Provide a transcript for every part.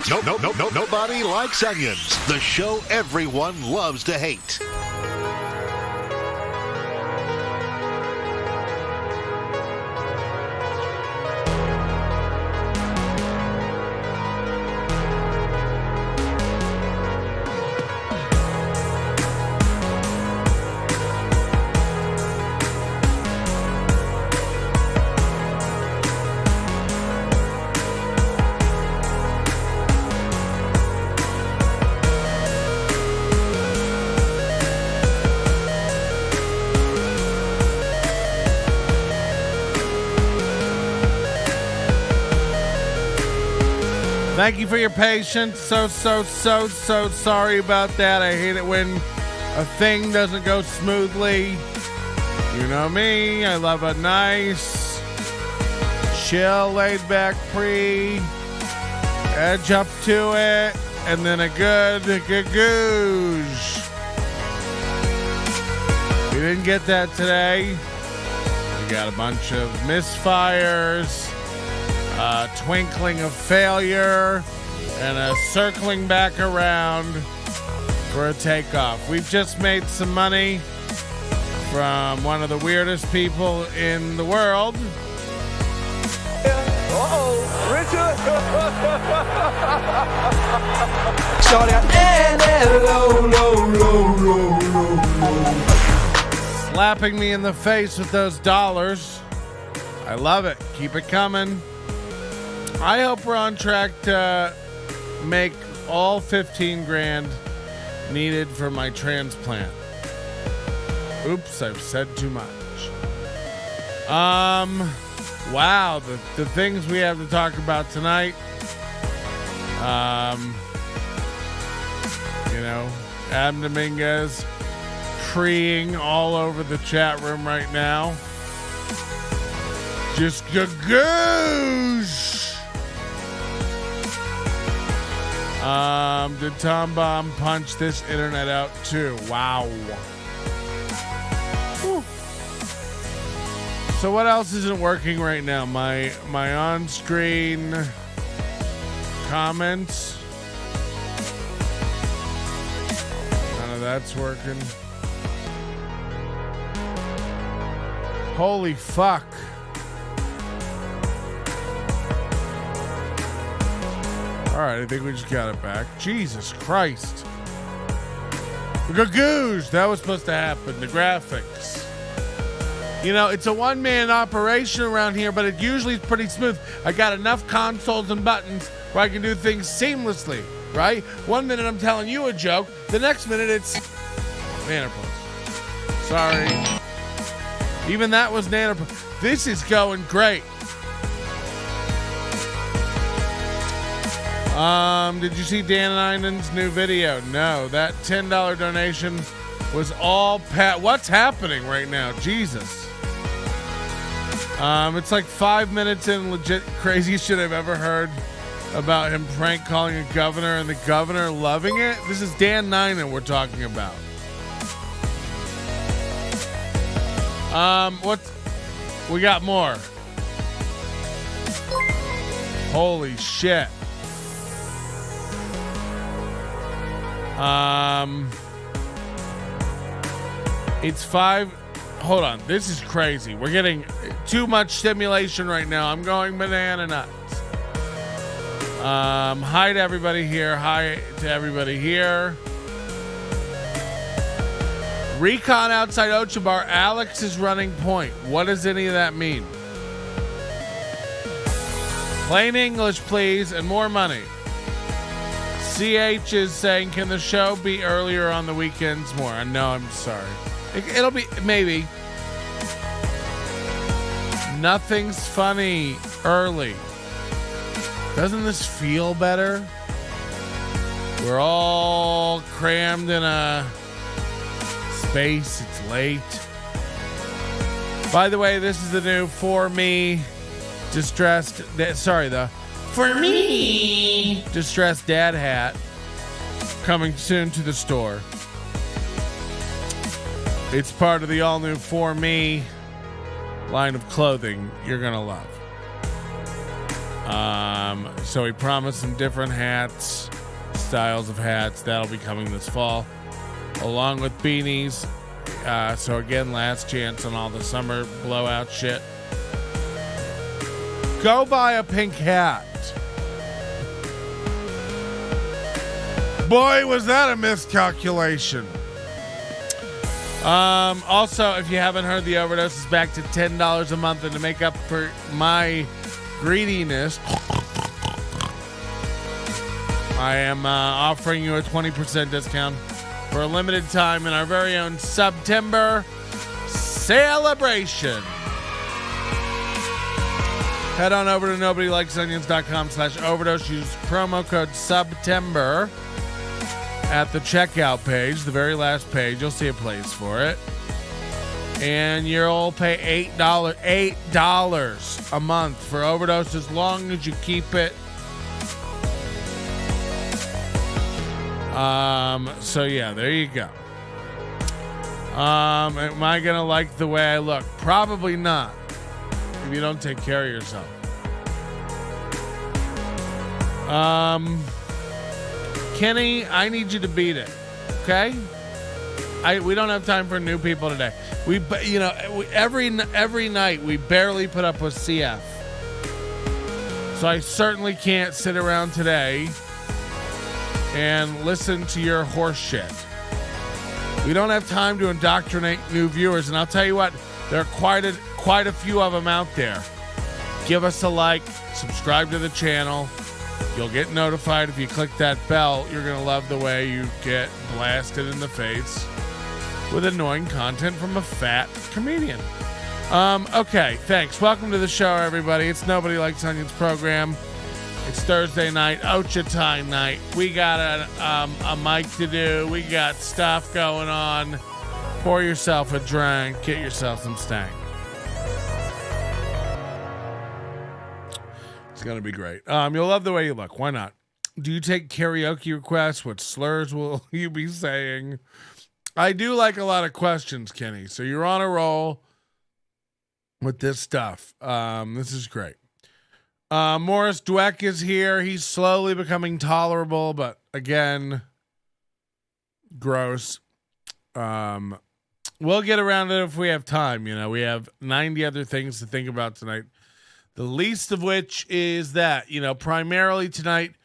Nobody likes onions. The show everyone loves to hate. Thank you for your patience. So sorry about that. I hate it when a thing doesn't go smoothly. You know me. I love a nice, chill, laid back edge up to it, and then a good goosh. We didn't get that today. We got a bunch of misfires. Twinkling of failure, and a circling back around for a takeoff. We've just made some money from one of the weirdest people in the world. Richard! Slapping me in the face with those dollars. I love it. Keep it coming. I hope we're on track to make all 15 grand needed for my transplant. Oops, I've said too much. Wow, the things we have to talk about tonight. Adam Dominguez preying all over the chat room right now. Just gagoosh. Did Tom Bomb punch this internet out too? Wow. Whew. So what else isn't working right now? My on-screen comments. None of that's working. Holy fuck. All right, I think we just got it back. Jesus Christ. Gagoosh. That was supposed to happen. The graphics. You know, it's a one-man operation around here, but it usually is pretty smooth. I got enough consoles and buttons where I can do things seamlessly, right? 1 minute I'm telling you a joke. The next minute it's Nanopus. Sorry. Even that was Nanopus. This is going great. Did you see Dan Einen's new video? No, that $10 donation was all what's happening right now? Jesus. It's like 5 minutes in, legit craziest shit I've ever heard about him prank calling a governor and the governor loving it. This is Dan Einen we're talking about. What? We got more. Holy shit. It's 5. Hold on. This is crazy. We're getting too much stimulation right now. I'm going banana nuts. Hi to everybody here. Hi to everybody here. Recon outside Ocha Bar. Alex is running point. What does any of that mean? Plain English, please, and more money. CH is saying, can the show be earlier on the weekends more? No, I'm sorry. It'll be, maybe. Nothing's funny early. Doesn't this feel better? We're all crammed in a space. It's late. By the way, this is the new For Me Distressed, For Me Distressed Dad hat coming soon to the store. It's part of the all-new For Me line of clothing you're gonna love. So we promised some different hats, styles of hats. That'll be coming this fall, along with beanies. So again, last chance on all the summer blowout shit. Go buy a pink hat. Boy, was that a miscalculation. Also, if you haven't heard, the overdose is back to $10 a month, and to make up for my greediness, I am offering you a 20% discount for a limited time in our very own September celebration. Head on over to nobodylikesonions.com/overdose. Use promo code September at the checkout page, the very last page. You'll see a place for it. And you'll pay $8 a month for overdose as long as you keep it. So yeah, there you go. Am I gonna like the way I look? Probably not, if you don't take care of yourself. Kenny, I need you to beat it, okay? We don't have time for new people today. Every night we barely put up with CF, so I certainly can't sit around today and listen to your horse shit. We don't have time to indoctrinate new viewers, and I'll tell you what, there are quite a few of them out there. Give us a like, subscribe to the channel. You'll get notified if you click that bell. You're going to love the way you get blasted in the face with annoying content from a fat comedian. Okay, thanks. Welcome to the show, everybody. It's Nobody Likes Onions program. It's Thursday night, Ocha Thai night. We got a mic to do. We got stuff going on. Pour yourself a drink. Get yourself some stank. It's going to be great. You'll love the way you look. Why not? Do you take karaoke requests? What slurs will you be saying? I do like a lot of questions, Kenny. So you're on a roll with this stuff. This is great. Morris Dweck is here. He's slowly becoming tolerable, but again, gross. We'll get around it if we have time. We have 90 other things to think about tonight. The least of which is that, primarily tonight,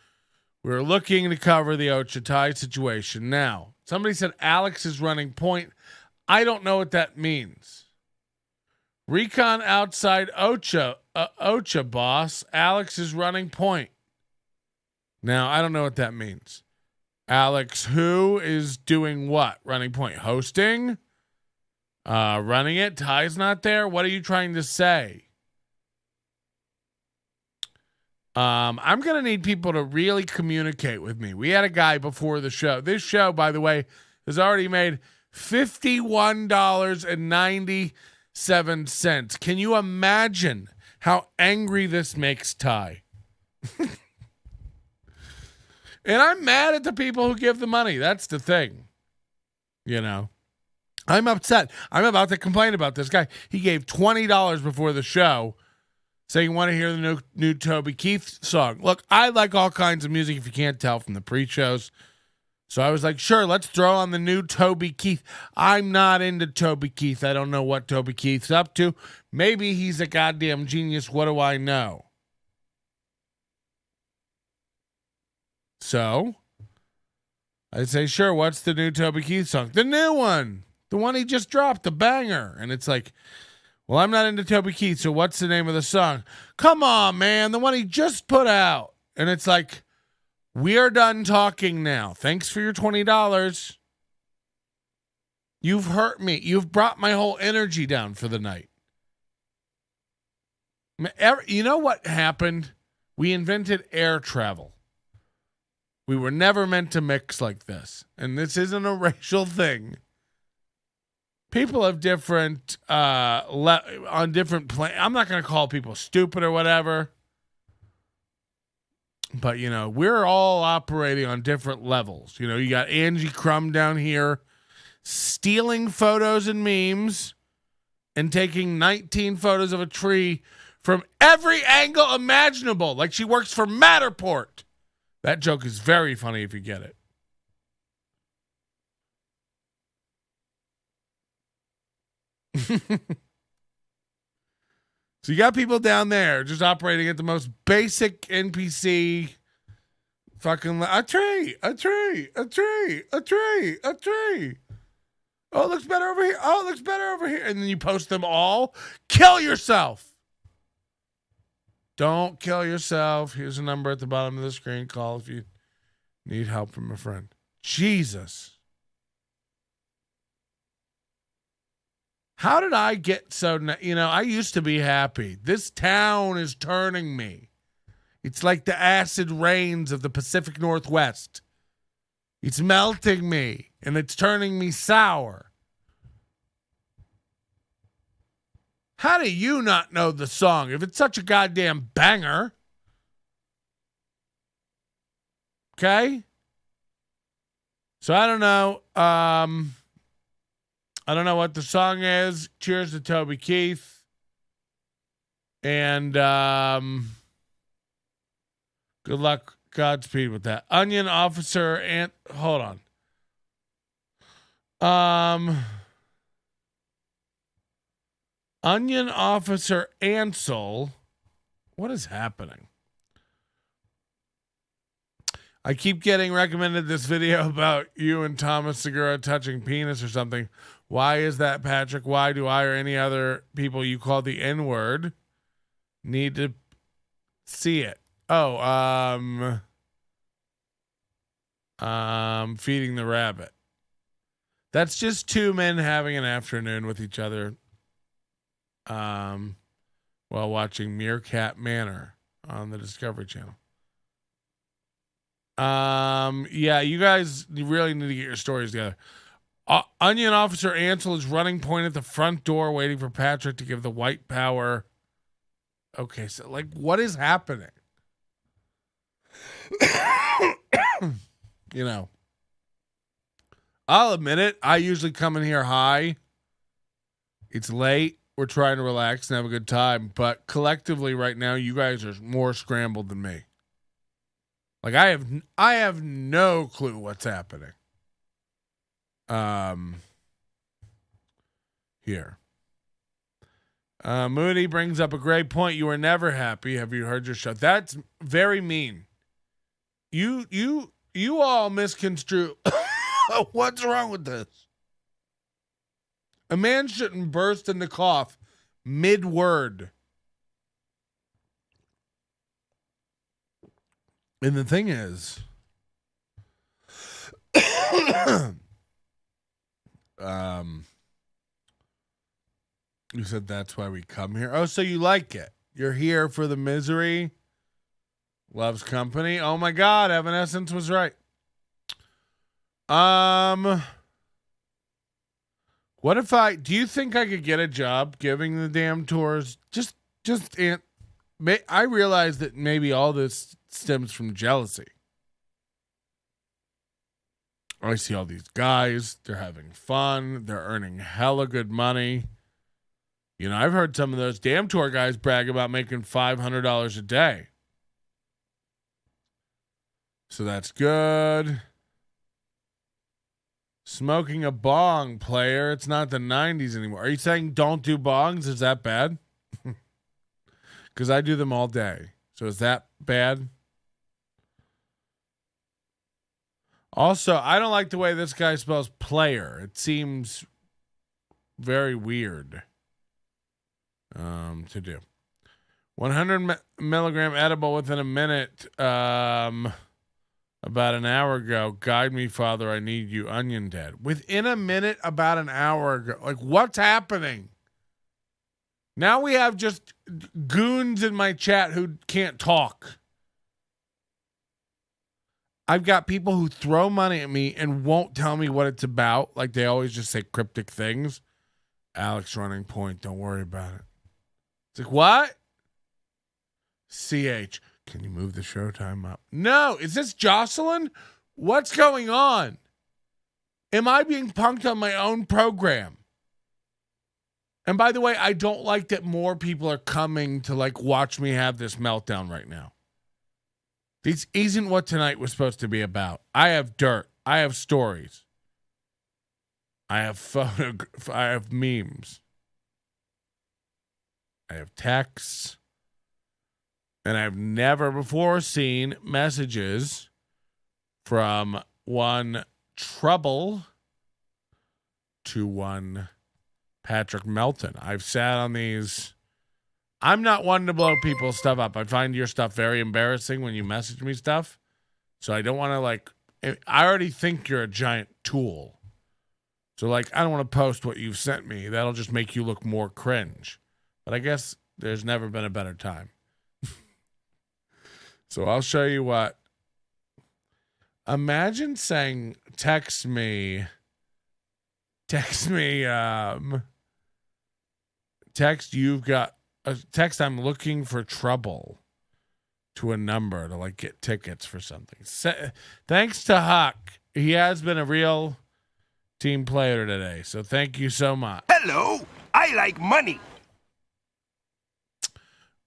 we're looking to cover the Ocha Thai situation. Now, somebody said Alex is running point. I don't know what that means. Recon outside Ocha boss. Alex is running point. Now, I don't know what that means. Alex who is doing what? Running point. Hosting? Running it? Ty's not there? What are you trying to say? I'm going to need people to really communicate with me. We had a guy before the show. This show, by the way, has already made $51.97. Can you imagine how angry this makes Ty? And I'm mad at the people who give the money. That's the thing. I'm upset. I'm about to complain about this guy. He gave $20 before the show, saying you want to hear the new Toby Keith song. Look, I like all kinds of music, if you can't tell from the pre-shows. So I was like, sure, let's throw on the new Toby Keith. I'm not into Toby Keith. I don't know what Toby Keith's up to. Maybe he's a goddamn genius. What do I know? So I say, sure, what's the new Toby Keith song? The new one. The one he just dropped, the banger. And it's like, well, I'm not into Toby Keith, so what's the name of the song? Come on, man, the one he just put out. And it's like, we're done talking now. Thanks for your $20. You've hurt me. You've brought my whole energy down for the night. You know what happened? We invented air travel. We were never meant to mix like this. And this isn't a racial thing. People have different, on different I'm not going to call people stupid or whatever. But, we're all operating on different levels. You got Angie Crum down here stealing photos and memes and taking 19 photos of a tree from every angle imaginable, like she works for Matterport. That joke is very funny if you get it. So you got people down there just operating at the most basic NPC fucking a tree. Oh, it looks better over here. Oh, it looks better over here. And then you post them all. Kill yourself. Don't kill yourself. Here's a number at the bottom of the screen. Call if you need help from a friend. Jesus. How did I get so, I used to be happy. This town is turning me. It's like the acid rains of the Pacific Northwest. It's melting me, and it's turning me sour. How do you not know the song if it's such a goddamn banger? Okay? So I don't know. I don't know what the song is. Cheers to Toby Keith. And good luck, Godspeed with that. Onion officer and hold on. Onion officer Ansel. What is happening? I keep getting recommended this video about you and Thomas Segura touching penis or something. Why is that, Patrick? Why do I or any other people you call the N-word need to see it? Oh, feeding the rabbit. That's just two men having an afternoon with each other while watching Meerkat Manor on the Discovery Channel. Yeah, you guys really need to get your stories together. Onion officer Ansel is running point at the front door waiting for Patrick to give the white power. Okay, so what is happening? I'll admit it. I usually come in here high. It's late. We're trying to relax and have a good time. But collectively right now, you guys are more scrambled than me. I have no clue what's happening. Here. Moody brings up a great point. You were never happy. Have you heard your show? That's very mean. You all misconstrue. What's wrong with this? A man shouldn't burst into cough mid-word. And the thing is, you said that's why we come here. Oh, so you like it. You're here for the misery. Loves company. Oh my God, Evanescence was right. What if do you think I could get a job giving the damn tours? I realize that maybe all this stems from jealousy. I see all these guys, they're having fun, they're earning hella good money. I've heard some of those damn tour guys brag about making $500 a day. So that's good. Smoking a bong, player. It's not the 90s anymore. Are you saying don't do bongs? Is that bad? Because I do them all day. So is that bad? Also, I don't like the way this guy spells player. It seems very weird to do. 100 milligram edible within a minute. About an hour ago. Guide me, Father. I need you. Onion dead. Within a minute, about an hour ago. What's happening? Now we have just goons in my chat who can't talk. I've got people who throw money at me and won't tell me what it's about. They always just say cryptic things. Alex running point. Don't worry about it. It's what? CH. Can you move the showtime up? No. Is this Jocelyn? What's going on? Am I being punked on my own program? And by the way, I don't like that more people are coming to like watch me have this meltdown right now. This isn't what tonight was supposed to be about. I have dirt. I have stories. I have I have memes. I have texts. And I've never before seen messages from one Trouble to one Patrick Melton. I've sat on these. I'm not one to blow people's stuff up. I find your stuff very embarrassing when you message me stuff. So I don't want to like, I already think you're a giant tool. So like, I don't want to post what you've sent me. That'll just make you look more cringe. But I guess there's never been a better time. So I'll show you what. Imagine saying, text me, I'm looking for trouble to a number to like get tickets for something. Thanks to Huck. He has been a real team player today. So thank you so much. Hello, I like money.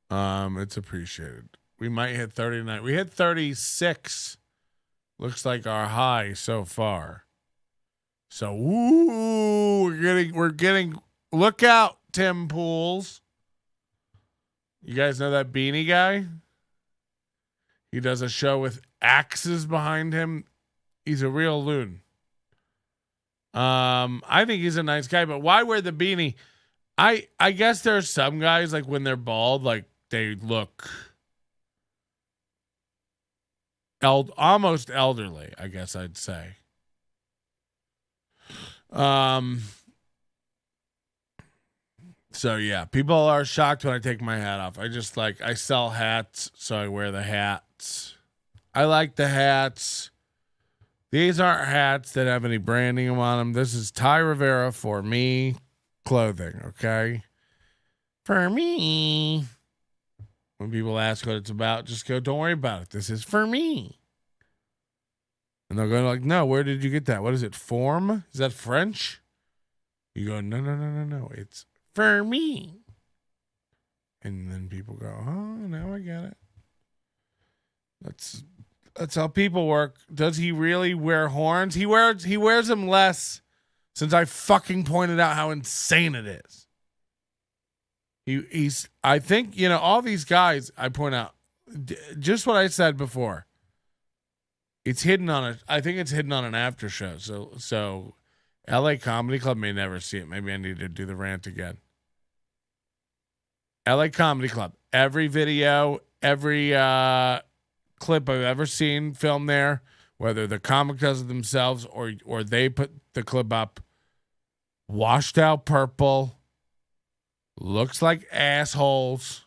It's appreciated. We might hit 39. We hit 36. Looks like our high so far. So, we're getting, look out, Tim Pools. You guys know that beanie guy? He does a show with axes behind him. He's a real loon. I think he's a nice guy, but why wear the beanie? I guess there's some guys, like when they're bald, like they look almost elderly, I guess I'd say. So yeah, people are shocked when I take my hat off. I sell hats, so I wear the hats. I like the hats. These aren't hats that have any branding on them. This is Thai Rivera for me clothing, okay? For me. When people ask what it's about, just go, don't worry about it. This is for me. And they'll go like, no, where did you get that? What is it, form? Is that French? You go, no. It's for me. And then people go, oh, now I get it. That's how people work. Does he really wear horns? He wears them less since I fucking pointed out how insane it is. I think, all these guys I point out, just what I said before. It's hidden I think it's hidden on an after show. So LA Comedy Club may never see it. Maybe I need to do the rant again. LA Comedy Club. Every video, every clip I've ever seen filmed there, whether the comic does it themselves or they put the clip up, washed out purple, looks like assholes,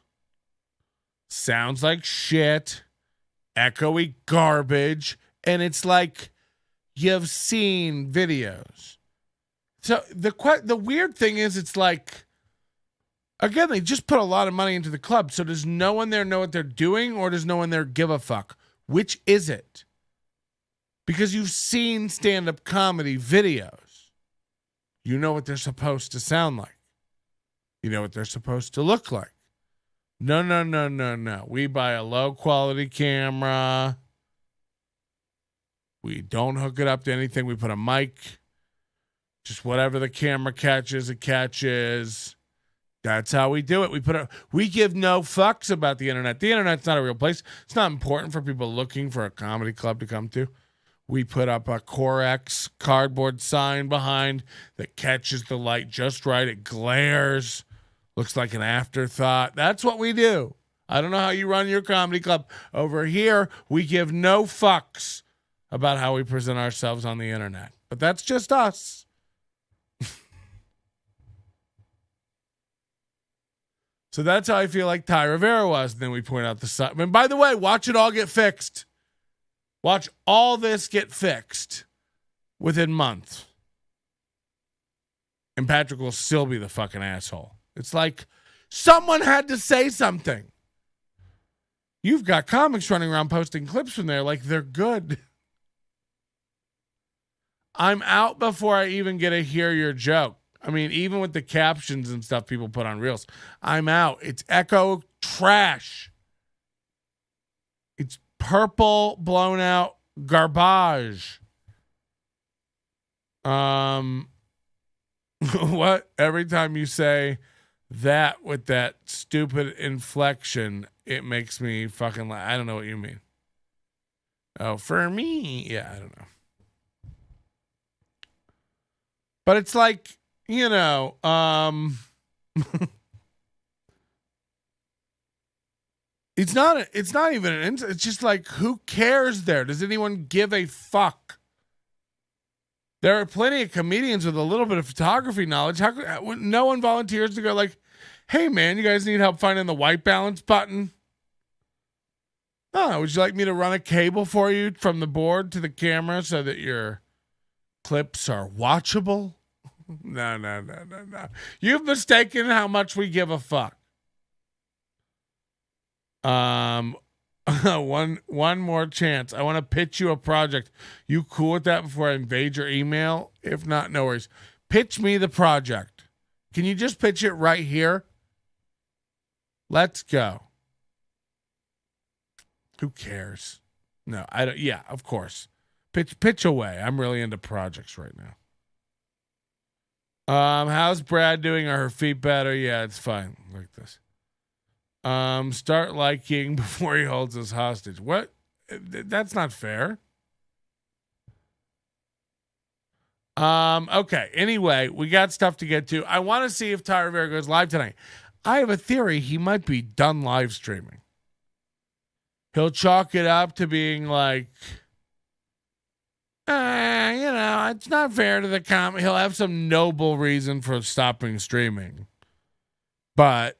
sounds like shit, echoey garbage, and it's like you've seen videos. So the weird thing is, it's like, again, they just put a lot of money into the club. So does no one there know what they're doing, or does no one there give a fuck? Which is it? Because you've seen stand-up comedy videos. You know what they're supposed to sound like. You know what they're supposed to look like. No. We buy a low-quality camera. We don't hook it up to anything. We put a mic. Just whatever the camera catches, it catches. That's how we do it. We give no fucks about the internet. The internet's not a real place. It's not important for people looking for a comedy club to come to. We put up a Corex cardboard sign behind that catches the light just right. It glares. Looks like an afterthought. That's what we do. I don't know how you run your comedy club. Over here, we give no fucks about how we present ourselves on the internet. But that's just us. So that's how I feel like Thai Rivera was. And then we point out the sign. And by the way, watch it all get fixed. Watch all this get fixed within months. And Patrick will still be the fucking asshole. It's like someone had to say something. You've got comics running around posting clips from there like they're good. I'm out before I even get to hear your joke. I mean, even with the captions and stuff people put on Reels, I'm out. It's echo trash. It's purple blown out garbage. What? Every time you say that with that stupid inflection, it makes me fucking laugh. I don't know what you mean. Oh, for me? Yeah, I don't know. But it's like, you know, it's not even it's just like, who cares there? Does anyone give a fuck? There are plenty of comedians with a little bit of photography knowledge. How could no one volunteers to go like, hey man, you guys need help finding the white balance button? Oh, would you like me to run a cable for you from the board to the camera so that your clips are watchable? No. You've mistaken how much we give a fuck. One more chance. I want to pitch you a project. You cool with that before I invade your email? If not, no worries. Pitch me the project. Can you just pitch it right here? Let's go. Who cares? No, I don't. Yeah, of course. Pitch away. I'm really into projects right now. How's Brad doing? Are her feet better? Yeah, it's fine. Like this. Start liking before he holds us hostage. What? That's not fair. Okay. Anyway, we got stuff to get to. I want to see if Thai Rivera goes live tonight. I have a theory he might be done live streaming. He'll chalk it up to being like, it's not fair to the comedy. He'll have some noble reason for stopping streaming. But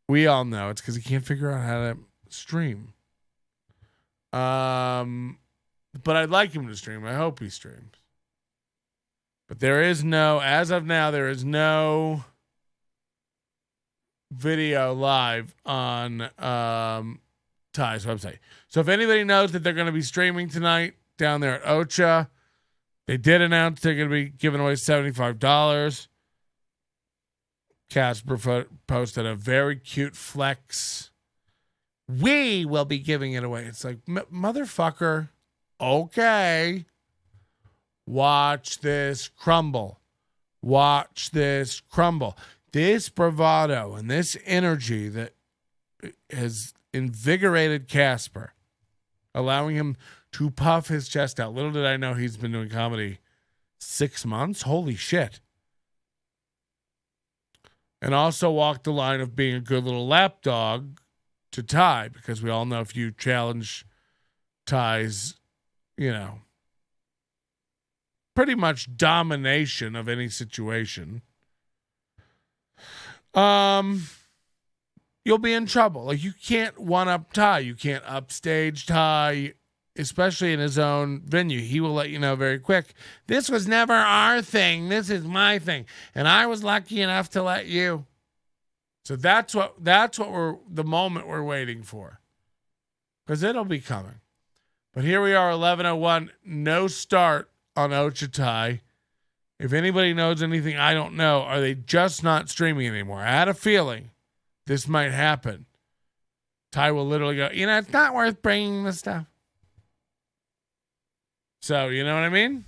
we all know it's because he can't figure out how to stream. But I'd like him to stream. I hope he streams. But as of now, there is no video live on Thai's website. So if anybody knows that they're going to be streaming tonight down there at Ocha, they did announce they're going to be giving away $75. Casper posted a very cute flex. We will be giving it away. It's like, motherfucker, okay. Watch this crumble. Watch this crumble. This bravado and this energy that has invigorated Casper, allowing him to puff his chest out. Little did I know he's been doing comedy 6 months. Holy shit. And also walked the line of being a good little lapdog to Thai, because we all know if you challenge Thai's, pretty much domination of any situation, you'll be in trouble. Like, you can't one-up Thai. You can't upstage Thai, especially in his own venue. He will let you know very quick, this was never our thing. This is my thing. And I was lucky enough to let you. So that's what the moment we're waiting for. Because it'll be coming. But here we are, 11:01, no start on Ocha Thai. If anybody knows anything I don't know, are they just not streaming anymore? I had a feeling this might happen. Thai will literally go, it's not worth bringing the stuff. So, you know what I mean?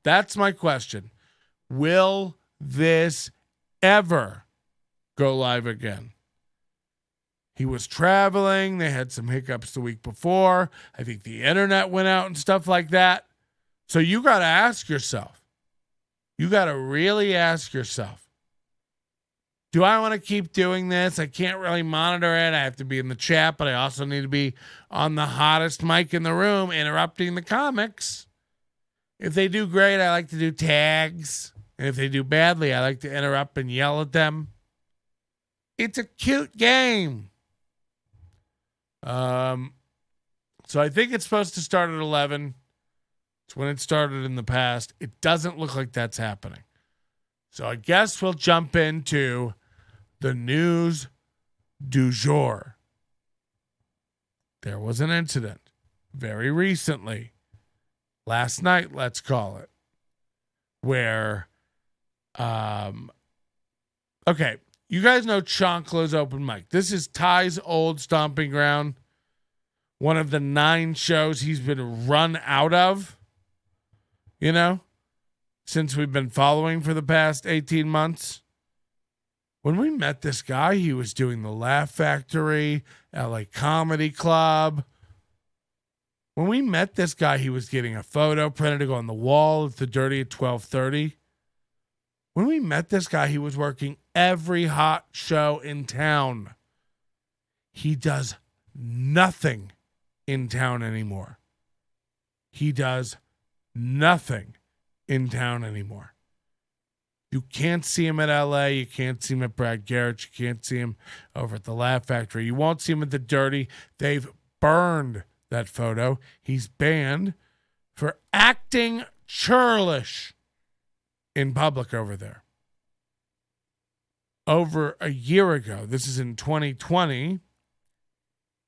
That's my question. Will this ever go live again? He was traveling. They had some hiccups the week before. I think the internet went out and stuff like that. So you got to ask yourself. You got to really ask yourself, do I want to keep doing this? I can't really monitor it. I have to be in the chat, but I also need to be on the hottest mic in the room, interrupting the comics. If they do great, I like to do tags. And if they do badly, I like to interrupt and yell at them. It's a cute game. So I think it's supposed to start at 11. It's when it started in the past. It doesn't look like that's happening. So I guess we'll jump into the news du jour. There was an incident very recently, last night, let's call it, where Okay, you guys know Chonkla's Open Mic. This is Thai's old stomping ground. One of the 9 shows he's been run out of, since we've been following for the past 18 months. When we met this guy, he was doing the Laugh Factory, LA Comedy Club. When we met this guy, he was getting a photo printed to go on the wall at the Dirty at 12:30. When we met this guy, he was working every hot show in town. He does nothing in town anymore. He does nothing in town anymore. You can't see him at LA. You can't see him at Brad Garrett. You can't see him over at the Laugh Factory. You won't see him at the Dirty. They've burned that photo. He's banned for acting churlish in public over there. Over a year ago, this is in 2020,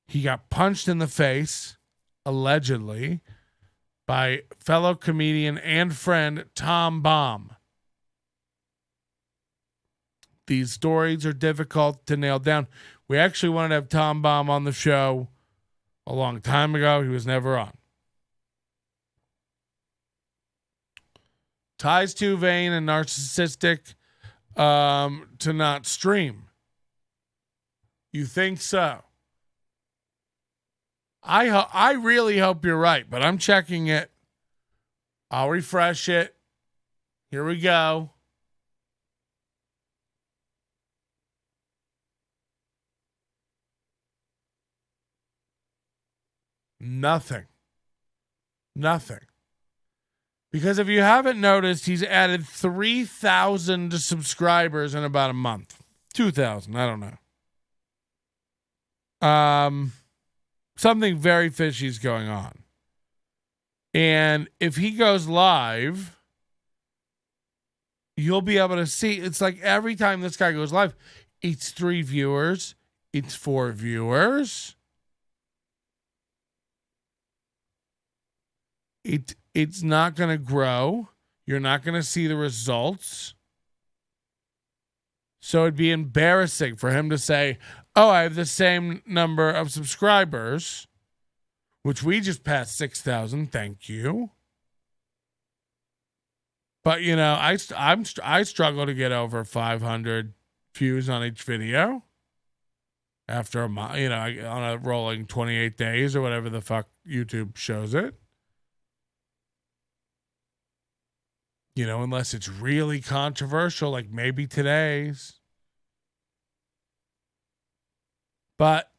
he got punched in the face, allegedly, by fellow comedian and friend Tom Baum. These stories are difficult to nail down. We actually wanted to have Tom Baum on the show a long time ago. He was never on. Ty's too vain and narcissistic to not stream. You think so? I really hope you're right, but I'm checking it. I'll refresh it. Here we go. Nothing. Because if you haven't noticed, he's added 3,000 subscribers in about a month. 2,000, I don't know. Something very fishy is going on. And if he goes live, you'll be able to see. It's like every time this guy goes live, it's 3 viewers. It's 4 viewers. It's not going to grow. You're not going to see the results. So it'd be embarrassing for him to say, oh, I have the same number of subscribers, which we just passed 6,000. Thank you. But, I struggle to get over 500 views on each video after a month, on a rolling 28 days or whatever the fuck YouTube shows it. Unless it's really controversial, like maybe today's. But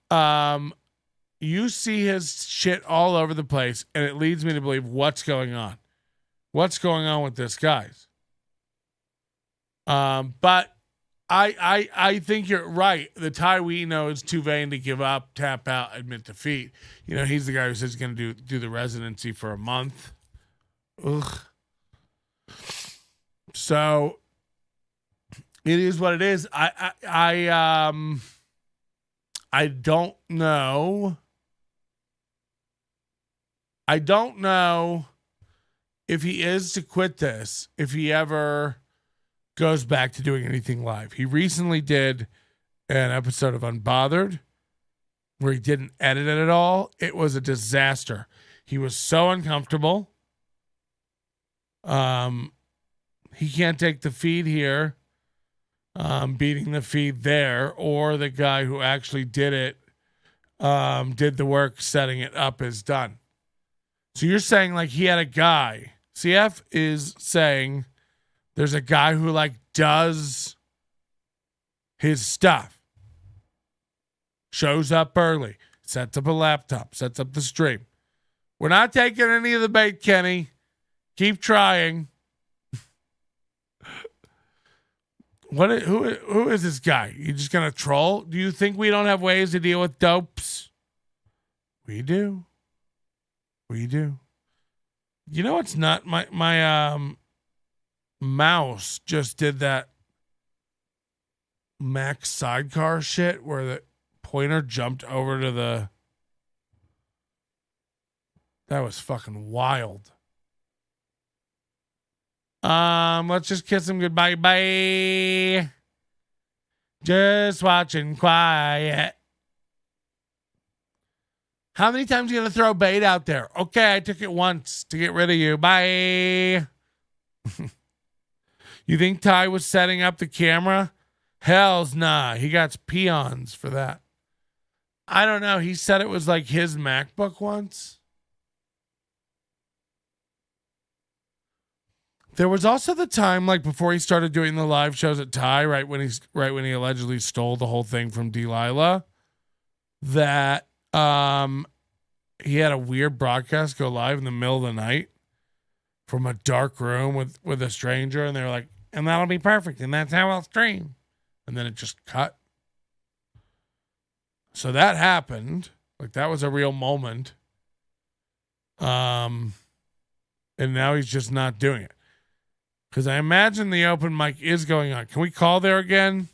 you see his shit all over the place, and it leads me to believe what's going on. What's going on with this, guys? But I think you're right. The Thai we know is too vain to give up, tap out, admit defeat. He's the guy who says he's going to do the residency for a month. Ugh. So it is what it is. I don't know. I don't know if he is to quit this, if he ever goes back to doing anything live. He recently did an episode of Unbothered where he didn't edit it at all. It was a disaster. He was so uncomfortable. He can't take the feed here, beating the feed there, or the guy who actually did it, did the work setting it up is done. So you're saying like he had a guy. CF is saying there's a guy who like does his stuff. Shows up early, sets up a laptop, sets up the stream. We're not taking any of the bait, Kenny. Keep trying. Who is this guy? You just gonna troll? Do you think we don't have ways to deal with dopes? We do. It's not my mouse just did that Mac sidecar shit where the pointer jumped over to the. That was fucking wild. Let's just kiss him goodbye. Bye. Just watching quiet. How many times are you going to throw bait out there? Okay, I took it once to get rid of you. Bye. You think Thai was setting up the camera? Hell's nah. He got peons for that. I don't know. He said it was like his MacBook once. There was also the time, like before he started doing the live shows at Thai, right when he allegedly stole the whole thing from Delilah, that he had a weird broadcast go live in the middle of the night from a dark room with a stranger, and they were like, and that'll be perfect, and that's how I'll stream. And then it just cut. So that happened. Like that was a real moment. And now he's just not doing it. Because I imagine the open mic is going on. Can we call there again?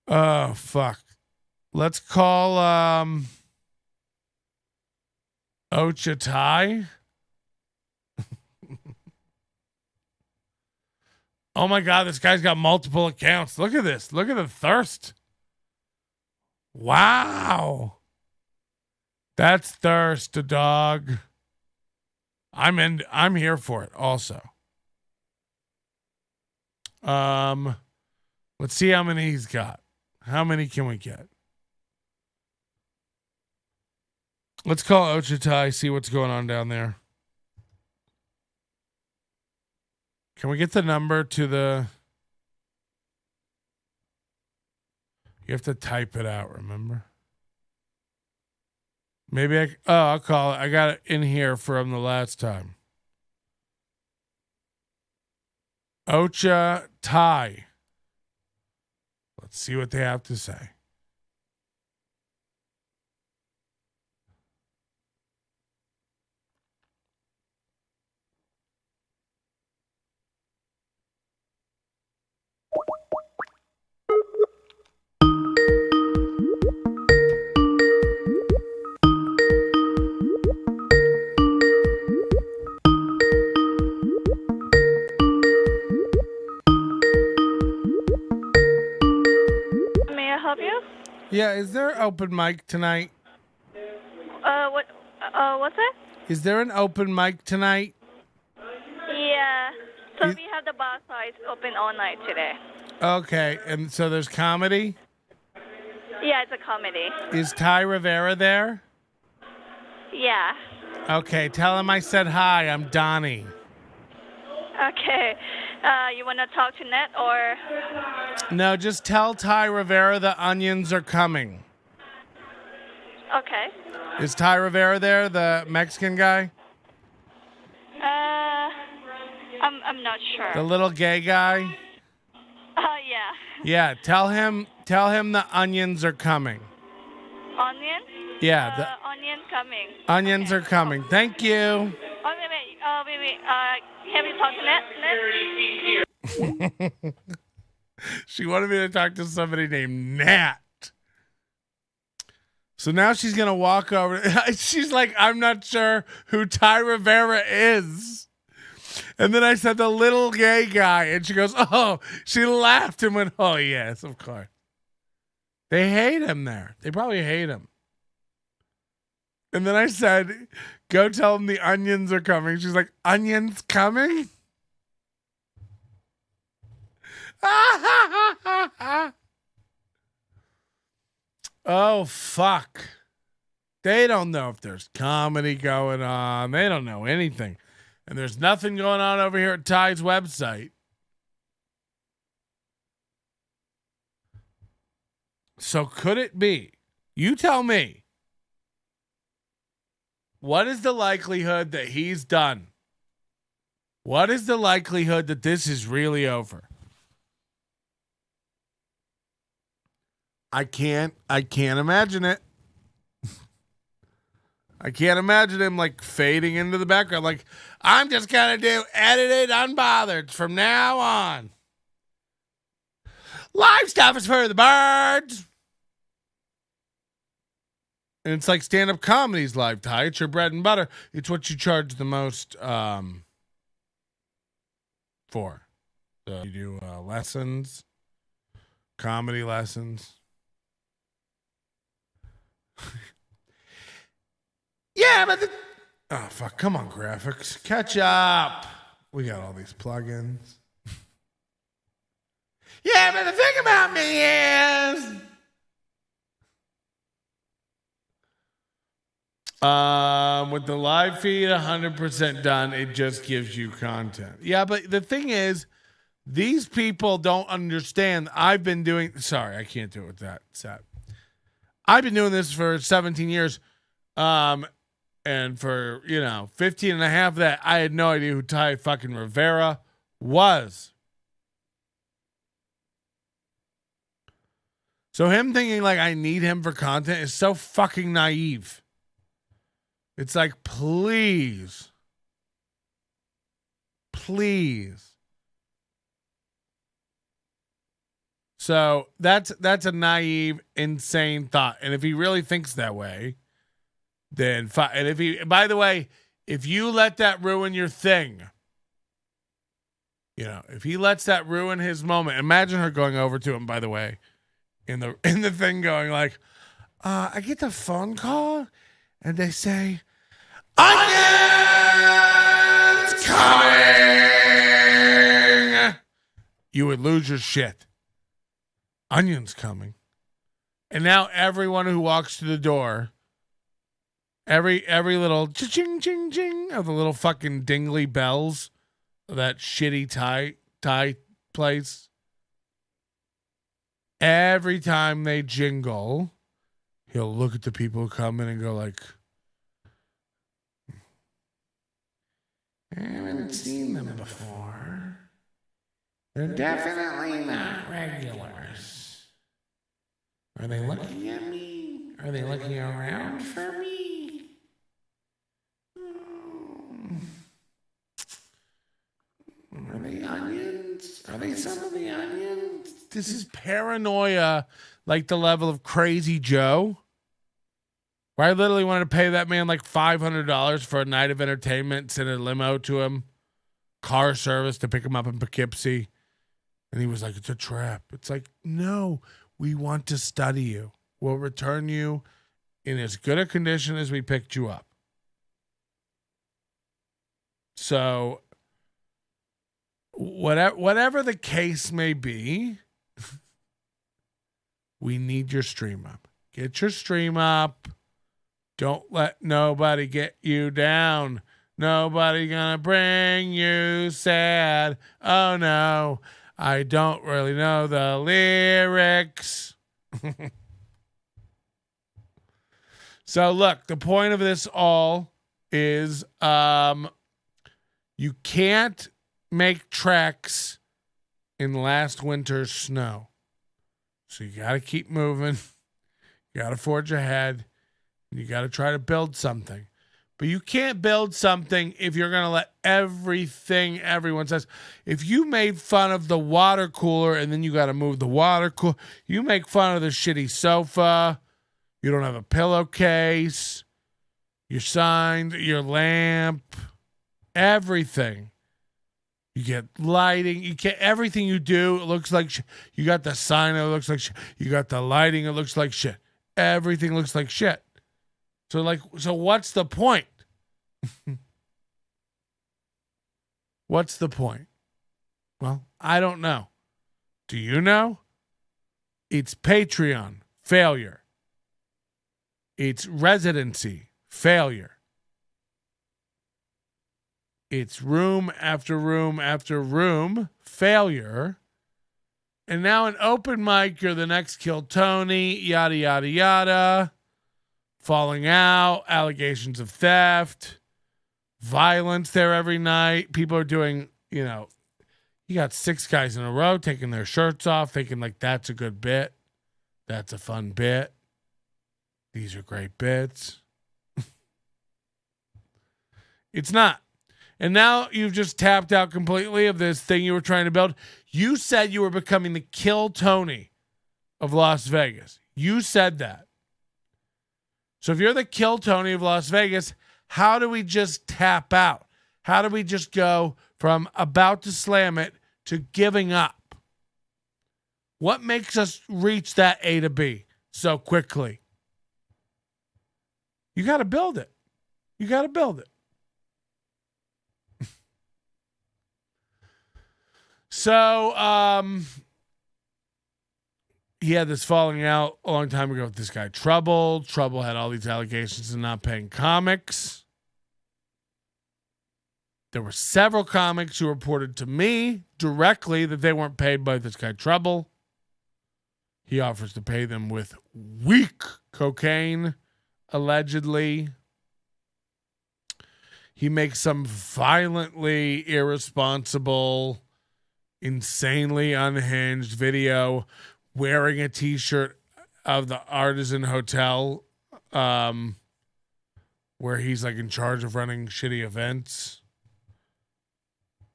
Oh, fuck. Let's call Ocha Thai. Oh my God, this guy's got multiple accounts. Look at this. Look at the thirst. Wow. That's thirst, dog. I'm here for it also. Let's see how many he's got. How many can we get? Let's call Ocha Thai, see what's going on down there. Can we get the number to the... You have to type it out, remember? Maybe I'll call it. I got it in here from the last time. Ocha Thai. Let's see what they have to say. Yeah, is there open mic tonight? What's that? Is there an open mic tonight? Yeah. So we have the bar size open all night today. Okay, and so there's comedy? Yeah, it's a comedy. Is Thai Rivera there? Yeah. Okay, tell him I said hi. I'm Donnie. Okay. You want to talk to Ned or? No, just tell Thai Rivera the onions are coming. Okay. Is Thai Rivera there, the Mexican guy? I'm not sure. The little gay guy? Yeah. Yeah, tell him the onions are coming. Onion? Yeah, the onion coming. Onions are coming. Thank you. Oh, wait. Have you talked to Ned? She wanted me to talk to somebody named Nat. So now she's going to walk over. She's like, I'm not sure who Thai Rivera is. And then I said, the little gay guy. And she goes, oh, she laughed and went, oh, yes, of course. They hate him there. They probably hate him. And then I said, go tell him the onions are coming. She's like, onions coming? Oh, fuck. They don't know if there's comedy going on. They don't know anything. And there's nothing going on over here at Thai's website. So could it be? You tell me. What is the likelihood that he's done? What is the likelihood that this is really over? I can't imagine it. I can't imagine him like fading into the background. Like, I'm just going to do edited unbothered from now on. Live stuff is for the birds. And it's like stand-up comedy's live, Thai. It's your bread and butter. It's what you charge the most for. So you do lessons, comedy lessons. Yeah, but oh, fuck. Come on, graphics. Catch up. We got all these plugins. Yeah, but the thing about me is... with the live feed 100% done, it just gives you content. Yeah, but the thing is, these people don't understand. I've been doing... Sorry, I can't do it with that set. I've been doing this for 17 years. And for, 15 and a half of that, I had no idea who Thai fucking Rivera was. So him thinking like I need him for content is so fucking naive. It's like, please. So that's a naive, insane thought. And if he really thinks that way, then fine. And if he, by the way, if you let that ruin your thing, if he lets that ruin his moment, imagine her going over to him, by the way, in the thing going like, I get the phone call and they say, onions coming. You would lose your shit. Onions coming. And now everyone who walks to the door, every little ching ching ching of the little fucking dingly bells of that shitty Thai place, every time they jingle, he'll look at the people who come in and go like, I haven't seen them before. They're definitely not regulars. Are they looking at me? Are they looking around for me? Are they onions? Are they some of the onions? This is paranoia, like the level of Crazy Joe. Where I literally wanted to pay that man like $500 for a night of entertainment, send a limo to him, car service to pick him up in Poughkeepsie. And he was like, it's a trap. It's like, no, we want to study you. We'll return you in as good a condition as we picked you up. So, whatever the case may be, we need your stream up. Get your stream up. Don't let nobody get you down. Nobody gonna bring you sad. Oh no, I don't really know the lyrics. So look, the point of this all is you can't make tracks in last winter's snow. So you gotta keep moving. You gotta forge ahead. You got to try to build something. But you can't build something if you're going to let everything everyone says. If you made fun of the water cooler and then you got to move the water cooler, you make fun of the shitty sofa, you don't have a pillowcase, your sign, your lamp, everything. You get lighting. You get everything you do. It looks like shit. You got the sign. It looks like shit. You got the lighting. It looks like shit. Everything looks like shit. So what's the point? What's the point? Well, I don't know. Do you know? It's Patreon failure. It's residency failure. It's room after room after room failure. And now an open mic, you're the next Kill Tony, yada, yada, yada. Falling out, allegations of theft, violence there every night. People are doing, you got 6 guys in a row taking their shirts off, thinking like that's a good bit. That's a fun bit. These are great bits. It's not. And now you've just tapped out completely of this thing you were trying to build. You said you were becoming the Kill Tony of Las Vegas. You said that. So if you're the Kill Tony of Las Vegas, how do we just tap out? How do we just go from about to slam it to giving up? What makes us reach that A to B so quickly? You got to build it. You got to build it. So, he had this falling out a long time ago with this guy, Trouble. Trouble had all these allegations of not paying comics. There were several comics who reported to me directly that they weren't paid by this guy, Trouble. He offers to pay them with weak cocaine, allegedly. He makes some violently irresponsible, insanely unhinged video wearing a t-shirt of the Artisan Hotel, where he's like in charge of running shitty events.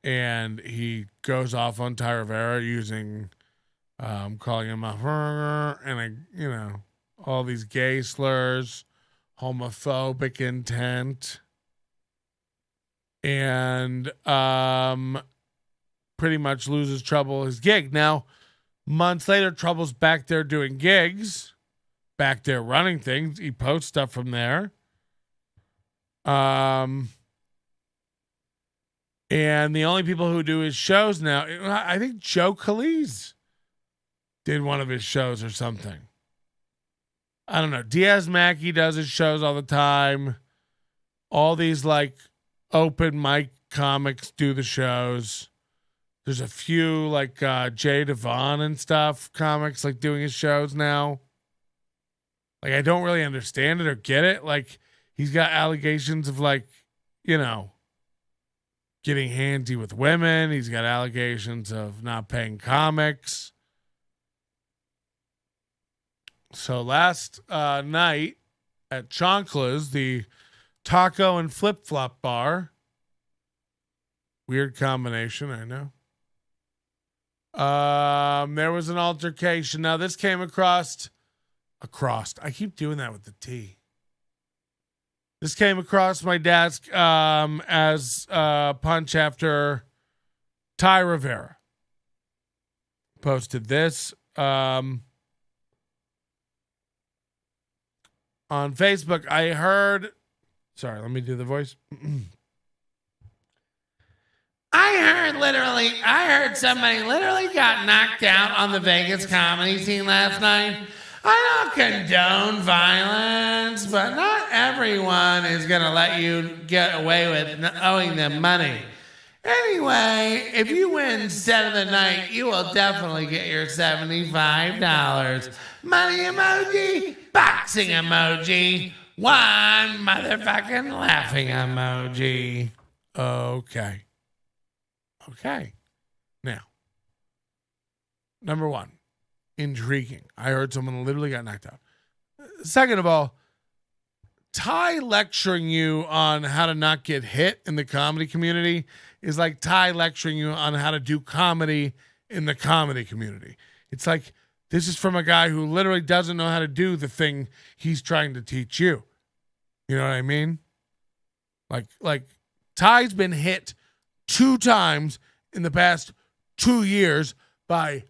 And he goes off on Thai Rivera using, calling him a and all these gay slurs, homophobic intent. And pretty much loses Trouble his gig. Now, months later, Trouble's back there doing gigs, back there running things. He posts stuff from there. And the only people who do his shows now, I think Joe Calise did one of his shows or something. I don't know. Diaz Mackey does his shows all the time. All these like open mic comics do the shows. There's a few like Jay Devon and stuff, comics like doing his shows now. Like I don't really understand it or get it. Like he's got allegations of like, getting handsy with women. He's got allegations of not paying comics. So last night at Chonkla's, the taco and flip-flop bar. Weird combination, I know. There was an altercation. Now this came across. I keep doing that with the T. This came across my desk as punch after Thai Rivera posted this on Facebook. I heard. Sorry, let me do the voice. I heard somebody literally got knocked out on the Vegas comedy scene last night. I don't condone violence, but not everyone is going to let you get away with owing them money. Anyway, if you win set of the night, you will definitely get your $75. Money emoji, boxing emoji, one motherfucking laughing emoji. Okay. Now, number one, intriguing. I heard someone literally got knocked out. Second of all, Ty lecturing you on how to not get hit in the comedy community is like Ty lecturing you on how to do comedy in the comedy community. It's like, this is from a guy who literally doesn't know how to do the thing he's trying to teach you. You know what I mean? Like Ty's been hit 2 times in the past 2 years by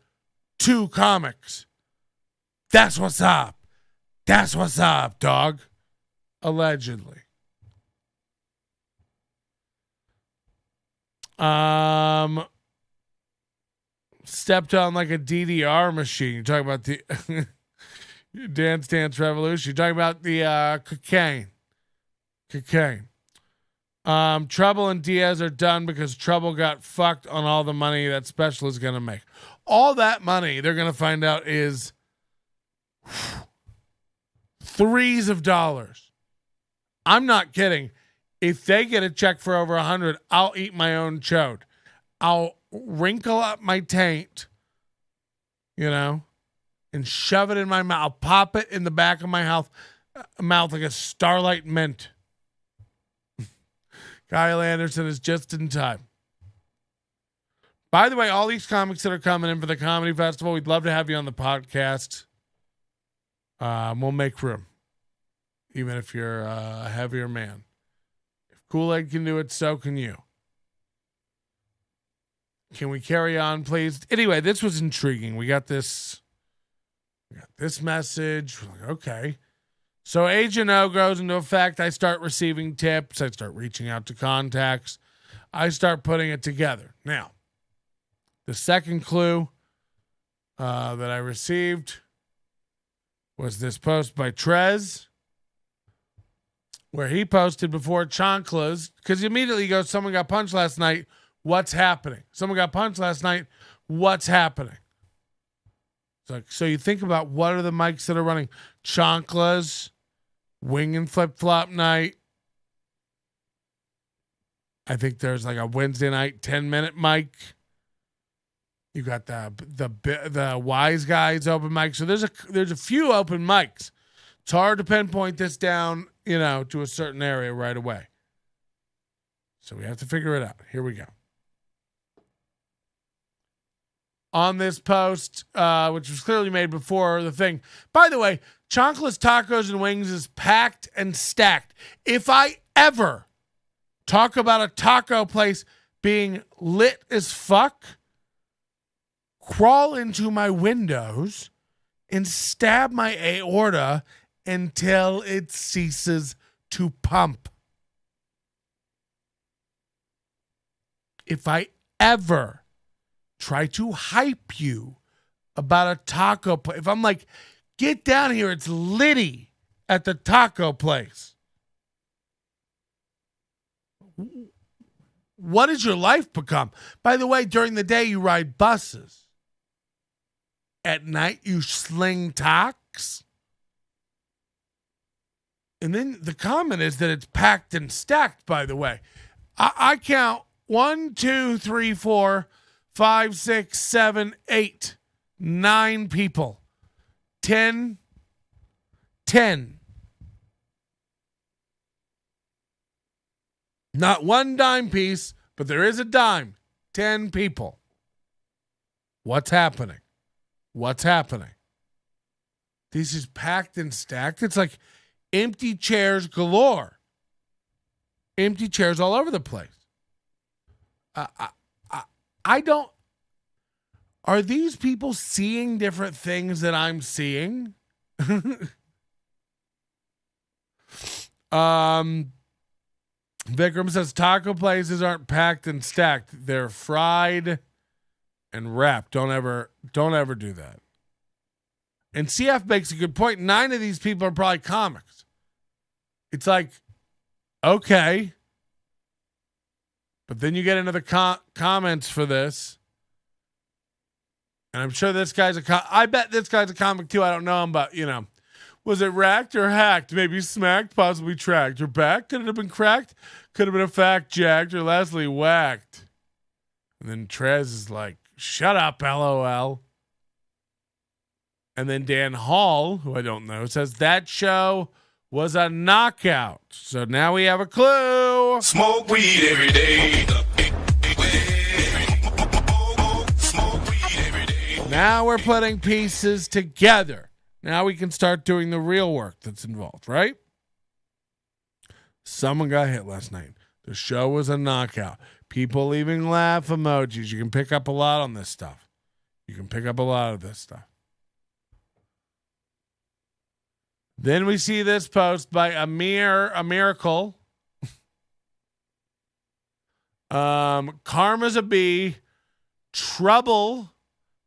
2 comics. That's what's up. That's what's up, dog. Allegedly. Stepped on like a DDR machine. You're talking about the Dance Revolution. You're talking about the cocaine. Trouble and Diaz are done because Trouble got fucked on all the money that Special is going to make. All that money they're going to find out is threes of dollars. I'm not kidding. If they get a check for over 100, I'll eat my own chode. I'll wrinkle up my taint, and shove it in my mouth. I'll pop it in the back of my mouth like a Starlight Mint. Kyle Anderson is just in time. By the way, all these comics that are coming in for the comedy festival, we'd love to have you on the podcast. We'll make room. even if you're a heavier man. If Kool-Aid can do it, so can you. Can we carry on, please? Anyway, this was intriguing. We got this message. We're like, okay. So Agent O goes into effect. I start receiving tips. I start reaching out to contacts. I start putting it together. Now, the second clue that I received was this post by Trez, where he posted before Chanclas, because he immediately goes, someone got punched last night. What's happening? Someone got punched last night. What's happening? So you think about what are the mics that are running? Chanclas, wing and flip-flop night. I think there's like a Wednesday night 10-minute mic. You got the Wise Guys open mic. So there's a few open mics. It's hard to pinpoint this down, to a certain area right away. So we have to figure it out. Here we go. On this post, which was clearly made before the thing. By the way, Chanclas Tacos and Wings is packed and stacked. If I ever talk about a taco place being lit as fuck, crawl into my windows and stab my aorta until it ceases to pump. If I ever try to hype you about a taco place, if I'm like, get down here, it's litty at the taco place. What does your life become? By the way, during the day, you ride buses. At night, you sling tacos. And then the comment is that it's packed and stacked, by the way. I count 1, 2, 3, 4, 5, 6, 7, 8, 9 people. 10. Not one dime piece, but there is a dime. 10 people. What's happening? This is packed and stacked. It's like empty chairs galore. Empty chairs all over the place. I don't. Are these people seeing different things that I'm seeing? Vikram says taco places aren't packed and stacked. They're fried and wrapped. Don't ever do that. And CF makes a good point. 9 of these people are probably comics. It's like, okay. But then you get into the comments for this. And I'm sure this guy's I bet this guy's a comic too. I don't know him, but was it racked or hacked? Maybe smacked, possibly tracked. Or back? Could it have been cracked? Could have been a fact jacked or lastly whacked. And then Trez is like, shut up, LOL. And then Dan Hall, who I don't know, says that show was a knockout. So now we have a clue. Smoke weed every day. Now we're putting pieces together. Now we can start doing the real work that's involved, right? Someone got hit last night. The show was a knockout. People leaving laugh emojis. You can pick up a lot on this stuff. Then we see this post by a miracle. Karma's a bee. Trouble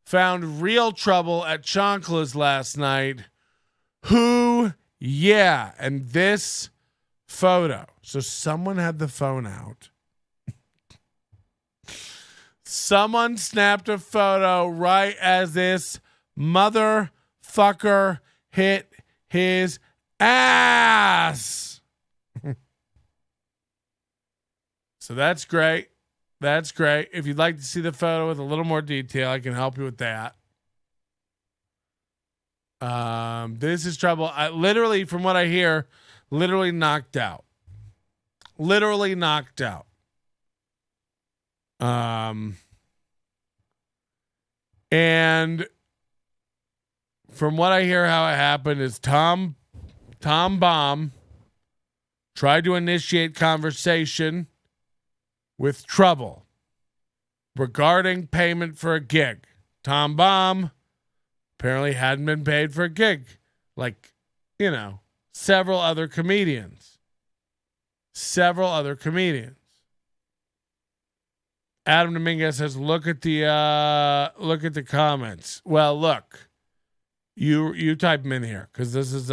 found real trouble at Chanclas last night. Who? Yeah. And this photo. So someone had the phone out. Someone snapped a photo right as this motherfucker hit his ass. So that's great. If you'd like to see the photo with a little more detail, I can help you with that. This is trouble. Literally, from what I hear, literally knocked out. And from what I hear, how it happened is Tom Tom Baum tried to initiate conversation with Trouble regarding payment for a gig. Tom Baum apparently hadn't been paid for a gig, like, several other comedians. Adam Dominguez says, look at the comments. Well, look, you type them in here because this is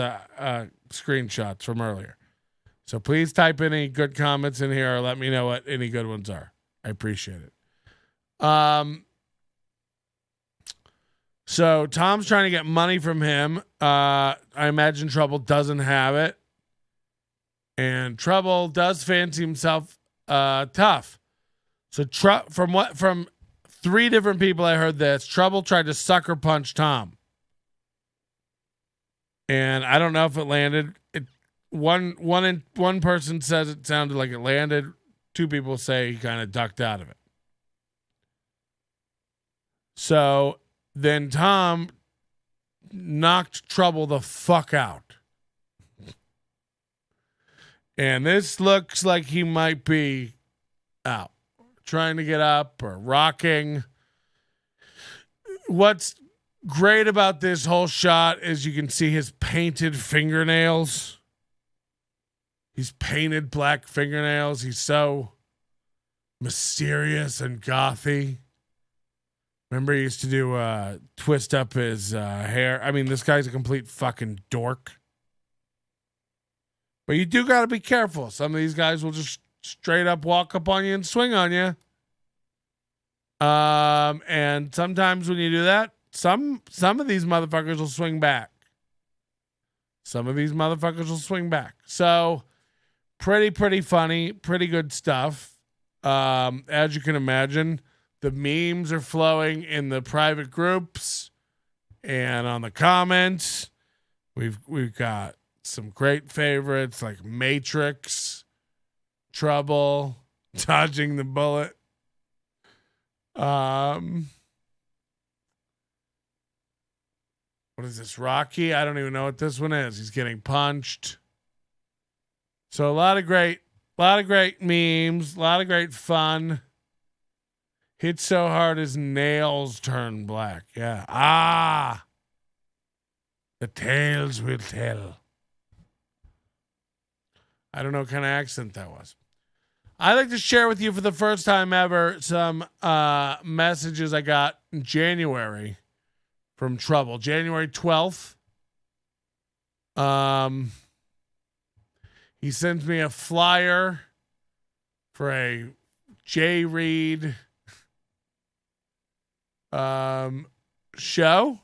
screenshots from earlier. So please type any good comments in here or let me know what any good ones are. I appreciate it. So Tom's trying to get money from him. I imagine Trouble doesn't have it. And Trouble does fancy himself tough. So from 3 different people I heard this, Trouble tried to sucker punch Tom. And I don't know if it landed. One person says it sounded like it landed. 2 people say he kind of ducked out of it. So then Tom knocked Trouble the fuck out. And this looks like he might be out, trying to get up or rocking. What's great about this whole shot is you can see his painted fingernails. He's painted black fingernails. He's so mysterious and gothy. Remember he used to do twist up his hair. I mean, this guy's a complete fucking dork. But you do got to be careful. Some of these guys will just straight up walk up on you and swing on you. And sometimes when you do that, some of these motherfuckers will swing back. So pretty funny, pretty good stuff. As you can imagine, the memes are flowing in the private groups and on the comments. We've got some great favorites like Matrix, Trouble, Dodging the Bullet. What is this? Rocky? I don't even know what this one is. He's getting punched. So a lot of great memes, a lot of great fun. Hit so hard his nails turn black. Yeah. The tales will tell. I don't know what kind of accent that was. I'd like to share with you for the first time ever some messages I got in January from Trouble. January 12th. He sends me a flyer for a J. Reed show.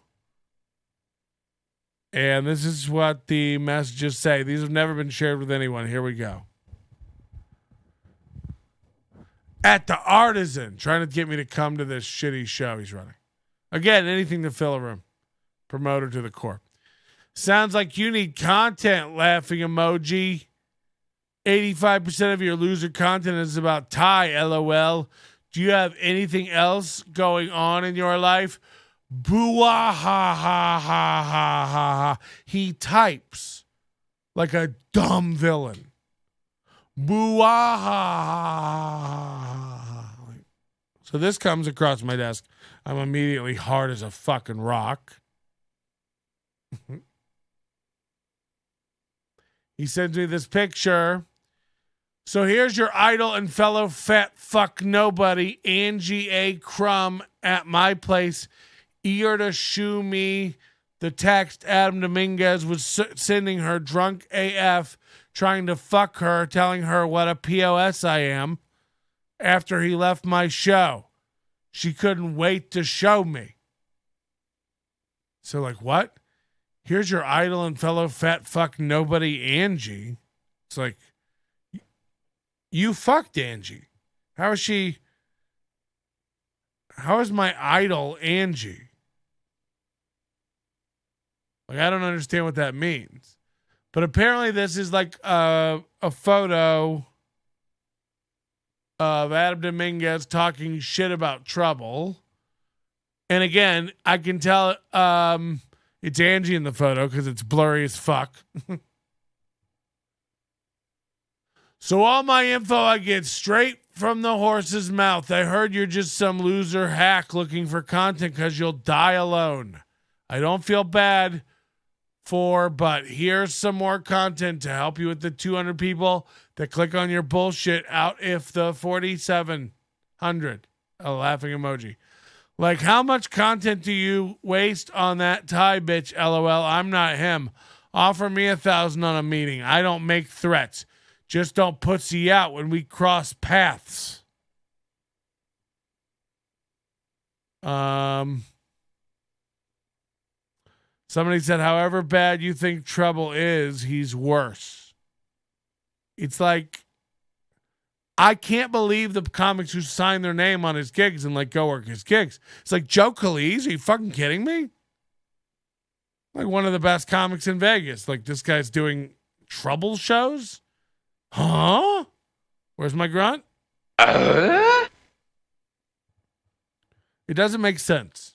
And this is what the messages say. These have never been shared with anyone. Here we go. At the Artisan, trying to get me to come to this shitty show he's running. Again, anything to fill a room. Promoter to the core. Sounds like you need content, laughing emoji. 85% of your loser content is about Thai, LOL. Do you have anything else going on in your life? Boo-ah, ha, ha, ha, ha, ha. He types like a dumb villain. Boo-ah, ha, ha, ha. So this comes across my desk. I'm immediately hard as a fucking rock. He sends me this picture. So here's your idol and fellow fat fuck nobody, Angie A. Crumb, at my place. Eager to shoo me the text Adam Dominguez was sending her drunk AF, trying to fuck her, telling her what a POS I am after he left my show. She couldn't wait to show me. So like, what? Here's your idol and fellow fat fuck nobody, Angie. It's like, you fucked Angie. How is my idol Angie? Like, I don't understand what that means. But apparently this is like a photo of Adam Dominguez talking shit about Trouble. And again, I can tell it's Angie in the photo because it's blurry as fuck. So all my info I get straight from the horse's mouth. I heard you're just some loser hack looking for content because you'll die alone. I don't feel bad but here's some more content to help you with the 200 people that click on your bullshit out if the 4,700. A laughing emoji. Like, how much content do you waste on that Thai bitch? LOL. I'm not him. Offer me 1,000 on a meeting. I don't make threats. Just don't pussy out when we cross paths. Somebody said, however bad you think Trouble is, he's worse. It's like, I can't believe the comics who sign their name on his gigs and like go work his gigs. It's like Joe Calise. Are you fucking kidding me? Like one of the best comics in Vegas. Like this guy's doing Trouble shows? Huh? Where's my grunt? It doesn't make sense.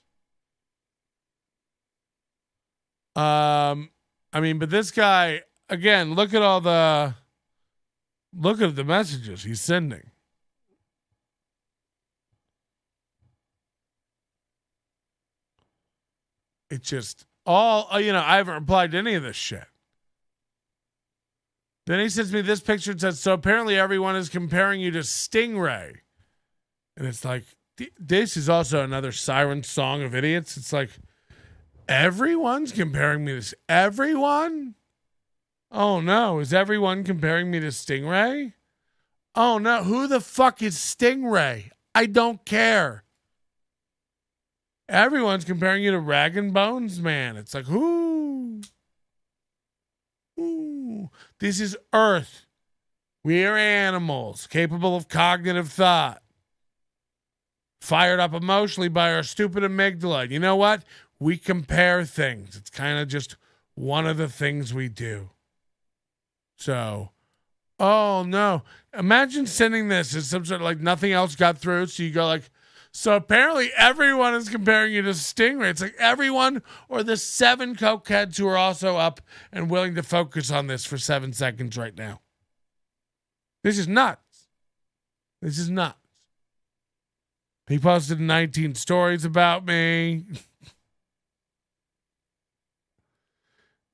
I mean, but this guy, again, look at the messages he's sending. It's just all, I haven't replied to any of this shit. Then he sends me this picture and says, so apparently everyone is comparing you to Stingray. And it's like, this is also another siren song of idiots. It's like, everyone's comparing me to everyone? Oh no, is everyone comparing me to Stingray? Oh no, who the fuck is Stingray? I don't care. Everyone's comparing you to Rag and Bones Man. It's like, who? Ooh. This is Earth. We are animals capable of cognitive thought. Fired up emotionally by our stupid amygdala. You know what? We compare things. It's kind of just one of the things we do. So, oh no. Imagine sending this as some sort of like nothing else got through. So you go like, so apparently everyone is comparing you to Stingray. It's like everyone or the 7 cokeheads who are also up and willing to focus on this for 7 seconds right now. This is nuts. This is nuts. He posted 19 stories about me.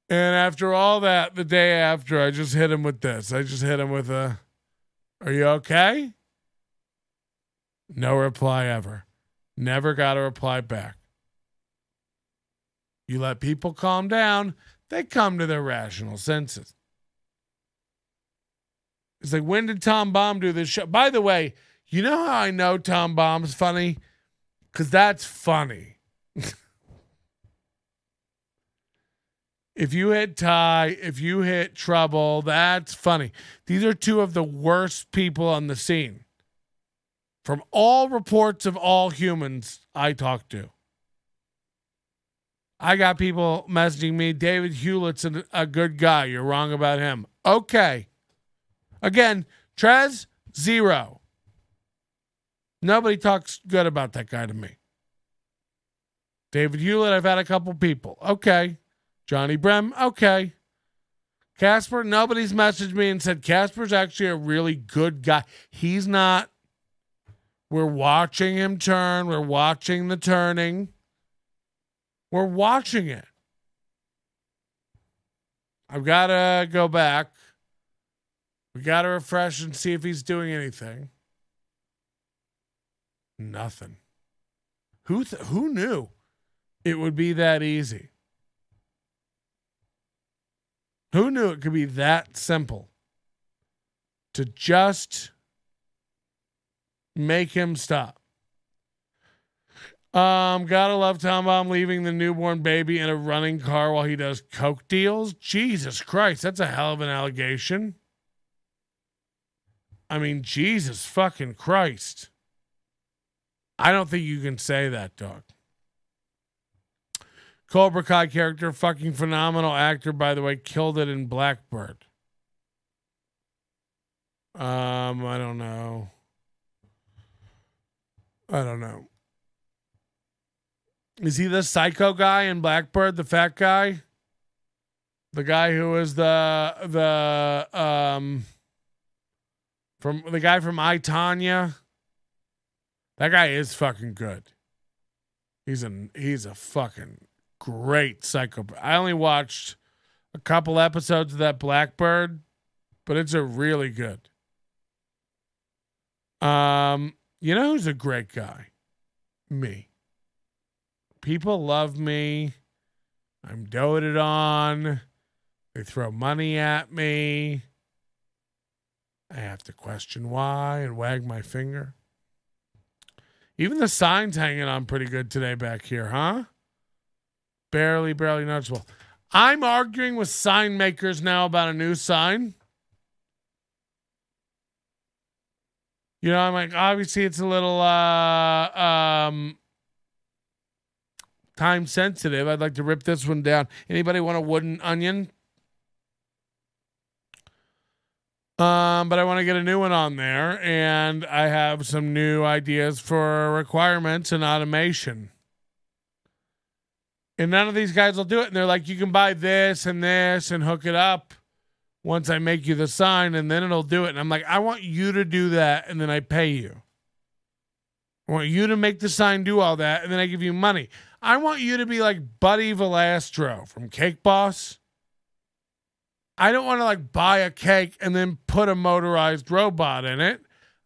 And after all that, the day after, I just hit him with this. I just hit him with a, are you okay? No reply ever. Never got a reply back. You let people calm down, they come to their rational senses. It's like, when did Tom Baum do this show? By the way, you know how I know Tom Baum's funny? Because that's funny. If you hit Thai, if you hit Trouble, that's funny. These are two of the worst people on the scene. From all reports of all humans I talk to. I got people messaging me, David Hewlett's a good guy. You're wrong about him. Okay. Again, Trez, 0. Nobody talks good about that guy to me. David Hewlett, I've had a couple people. Okay. Johnny Brem, okay. Casper, nobody's messaged me and said Casper's actually a really good guy. He's not. We're watching him turn. We're watching the turning. We're watching it. I've got to go back. We got to refresh and see if he's doing anything. Nothing. Who knew it would be that easy? Who knew it could be that simple to just make him stop? Gotta love Tom Baum leaving the newborn baby in a running car while he does coke deals. Jesus Christ, that's a hell of an allegation. I mean, Jesus fucking Christ. I don't think you can say that, dog. Cobra Kai character, fucking phenomenal actor, by the way, killed it in Blackbird. I don't know. Is he the psycho guy in Blackbird, the fat guy? The guy who was the From the guy from I, Tanya. That guy is fucking good. He's a fucking great psychopath. I only watched a couple episodes of that Blackbird, but it's a really good. You know who's a great guy? Me. People love me. I'm doted on. They throw money at me. I have to question why and wag my finger. Even the sign's hanging on pretty good today back here, huh? Barely noticeable. I'm arguing with sign makers now about a new sign. You know, I'm like, obviously it's a little time sensitive. I'd like to rip this one down. Anybody want a wooden onion? But I want to get a new one on there, and I have some new ideas for requirements and automation. And none of these guys will do it. And they're like, you can buy this and hook it up once I make you the sign, and then it'll do it. And I'm like, I want you to do that, and then I pay you. I want you to make the sign, do all that, and then I give you money. I want you to be like Buddy Valastro from Cake Boss. I don't want to like buy a cake and then put a motorized robot in it.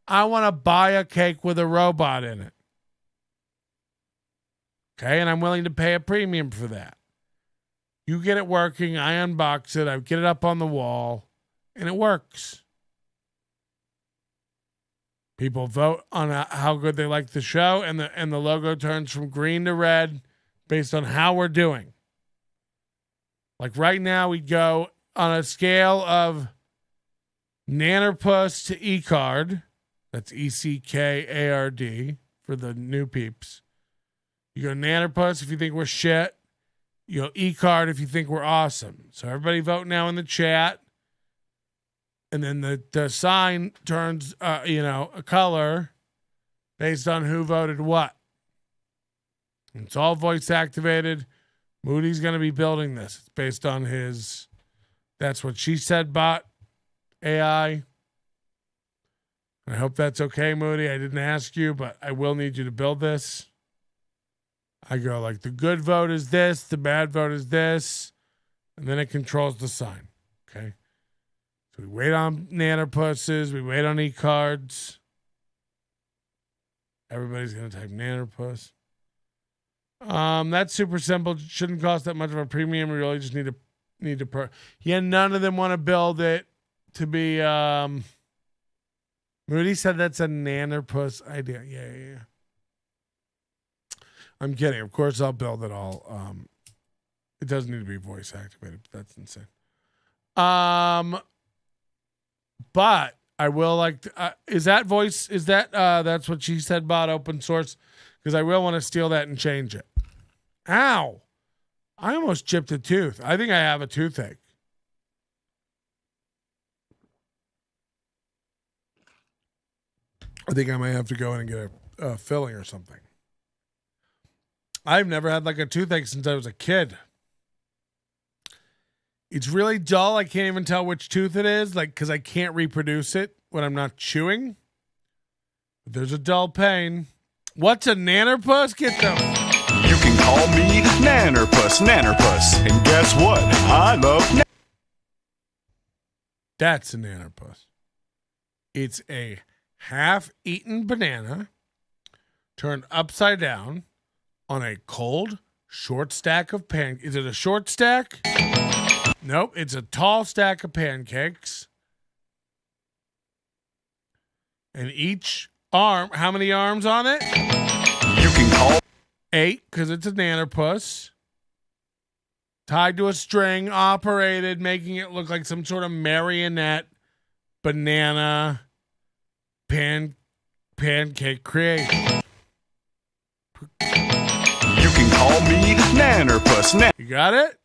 I want to buy a cake with a robot in it. Okay, and I'm willing to pay a premium for that. You get it working, I unbox it, I get it up on the wall, and it works. People vote on how good they like the show, and the logo turns from green to red based on how we're doing. Like right now, we go on a scale of Nannerpuss to E-Card. That's ECKARD for the new peeps. You go Nannerpuss if you think we're shit. You go E-Card if you think we're awesome. So everybody vote now in the chat. And then the sign turns, a color based on who voted what. And it's all voice activated. Moody's going to be building this. It's based on his... That's what she said, bot AI. I hope that's okay, Moody. I didn't ask you, but I will need you to build this. I go like the good vote is this, the bad vote is this, and then it controls the sign. Okay. So we wait on Nannerpusses, we wait on E-Cards. Everybody's gonna type Nannerpuss. That's super simple. Shouldn't cost that much of a premium. We really just need to none of them want to build it to be Moody said that's a Nannerpuss idea. Yeah. I'm kidding. Of course I'll build it all. It doesn't need to be voice activated, but that's insane. But I will like to, is that that's what she said bot open source? Because I will want to steal that and change it. Ow. I almost chipped a tooth. I think I have a toothache. I think I might have to go in and get a filling or something. I've never had like a toothache since I was a kid. It's really dull. I can't even tell which tooth it is, like, because I can't reproduce it when I'm not chewing. But there's a dull pain. What's a Nannerpuss? Get them. You can call me Nannerpuss. And guess what? I love That's a Nannerpuss. It's a half-eaten banana turned upside down on a cold, short stack of pancakes. Is it a short stack? Nope, it's a tall stack of pancakes. And each arm, how many arms on it? You can call 8, because it's a Nannerpuss. Tied to a string, operated, making it look like some sort of marionette banana pancake creation. You can call me Nannerpuss. You got it?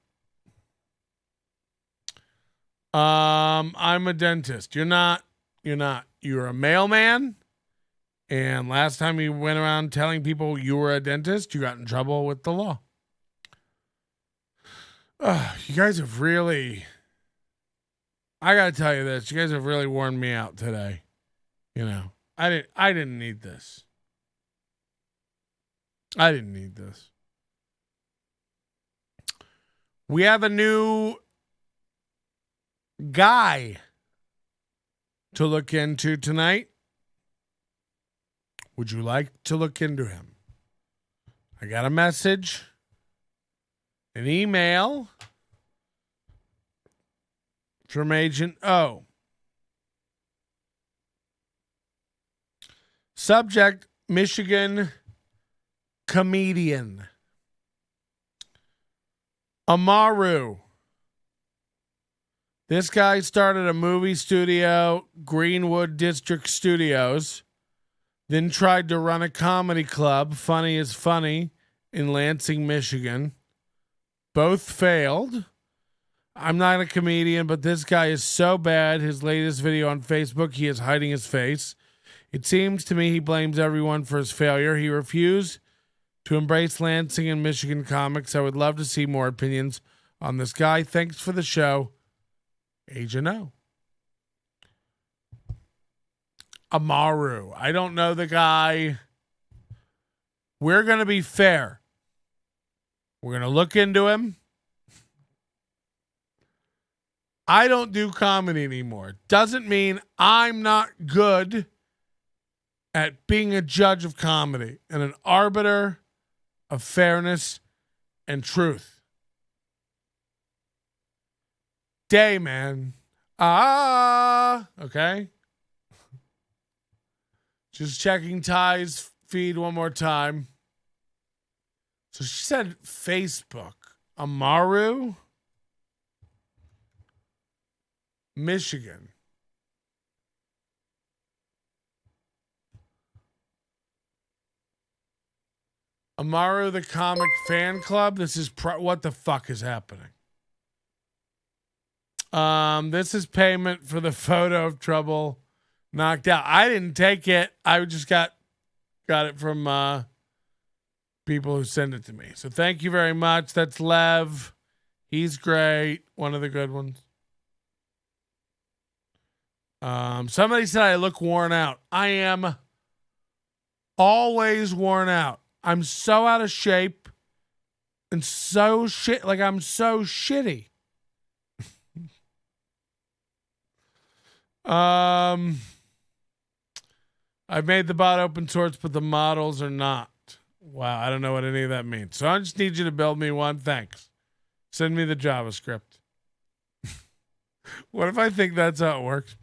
I'm a dentist. You're not. You're a mailman. And last time you went around telling people you were a dentist, you got in trouble with the law. You guys have really, I got to tell you this. You guys have really worn me out today. You know, I didn't need this. I didn't need this. We have a new guy to look into tonight. Would you like to look into him? I got a message, an email from Agent O. Subject, Michigan comedian. Amaru. This guy started a movie studio, Greenwood District Studios, then tried to run a comedy club, Funny is Funny, in Lansing, Michigan. Both failed. I'm not a comedian, but this guy is so bad. His latest video on Facebook, he is hiding his face. It seems to me he blames everyone for his failure. He refused to embrace Lansing and Michigan comics. I would love to see more opinions on this guy. Thanks for the show, Agent O. Amaru. I don't know the guy. We're going to be fair. We're going to look into him. I don't do comedy anymore. Doesn't mean I'm not good at being a judge of comedy and an arbiter of fairness and truth. Day, man. Okay. Just checking Thai's feed one more time. So she said Facebook. Amaru, Michigan. Amaru the Comic Fan Club. This is what the fuck is happening? This is payment for the photo of Trouble knocked out. I didn't take it. I just got it from people who send it to me. So thank you very much. That's Lev. He's great. One of the good ones. Somebody said I look worn out. I am always worn out. I'm so out of shape and so I'm so shitty. I've made the bot open source, but the models are not. Wow, I don't know what any of that means. So I just need you to build me one. Thanks. Send me the JavaScript. What if I think that's how it works?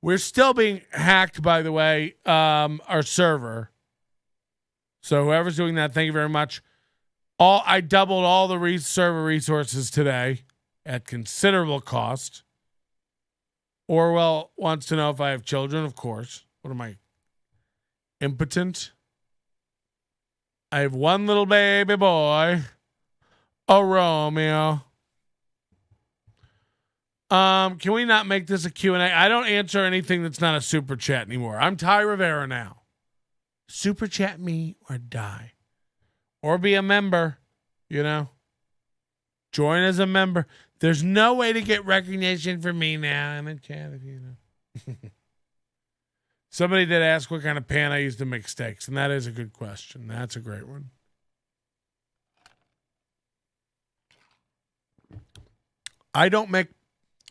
We're still being hacked, by the way, our server. So whoever's doing that, thank you very much. I doubled all the server resources today at considerable cost. Orwell wants to know if I have children, of course. What am I, impotent? I have one little baby boy, a Romeo. Can we not make this a Q&A? I don't answer anything that's not a super chat anymore. I'm Thai Rivera now. Super chat me or die. Or be a member, you know. Join as a member. There's no way to get recognition for me now. I'm in chat if you know. Somebody did ask what kind of pan I use to make steaks, and that is a good question. That's a great one. I don't make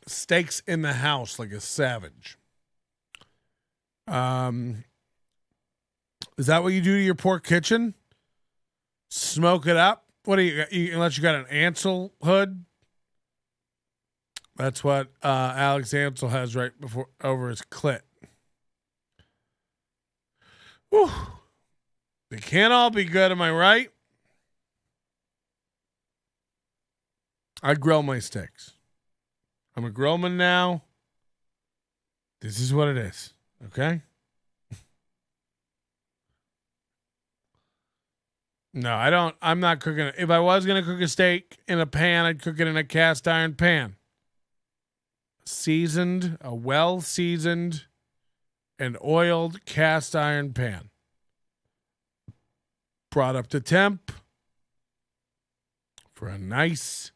steaks in the house like a savage. Is that what you do to your pork kitchen? Smoke it up? What do you unless you got an Ansel hood? That's what Alex Ansel has right before over his clit. Whew. They can't all be good, am I right? I grill my steaks. I'm a grillman now. This is what it is. Okay? No, I don't. I'm not cooking it. If I was going to cook a steak in a pan, I'd cook it in a cast iron pan. Seasoned, a well-seasoned and oiled cast iron pan. Brought up to temp for a nice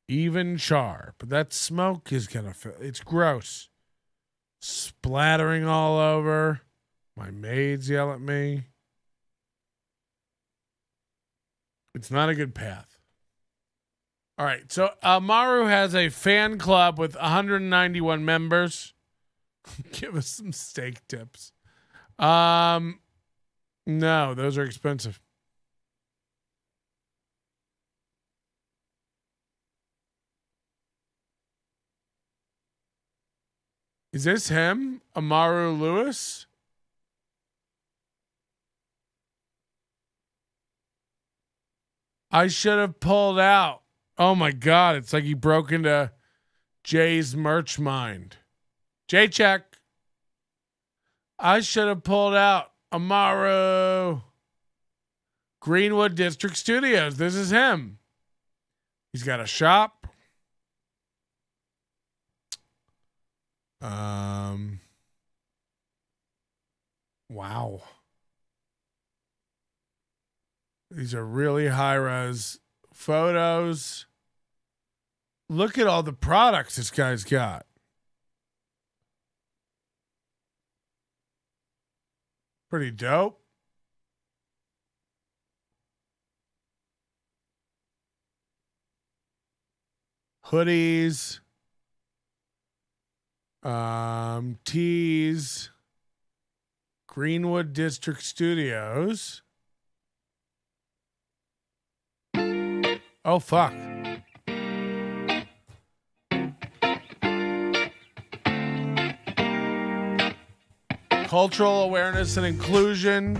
Even char. But that smoke is going to... It's gross. Splattering all over. My maids yell at me. It's not a good path. All right. So Amaru has a fan club with 191 members. Give us some steak tips. No, those are expensive. Is this him? Amaru Lewis? I should have pulled out. Oh my God. It's like he broke into Jay's merch mind. Jay check. I should have pulled out. Amaru. Greenwood District Studios. This is him. He's got a shop. Wow. These are really high-res photos. Look at all the products this guy's got. Pretty dope. Hoodies. Tees. Greenwood District Studios. Oh, fuck. Cultural awareness and inclusion.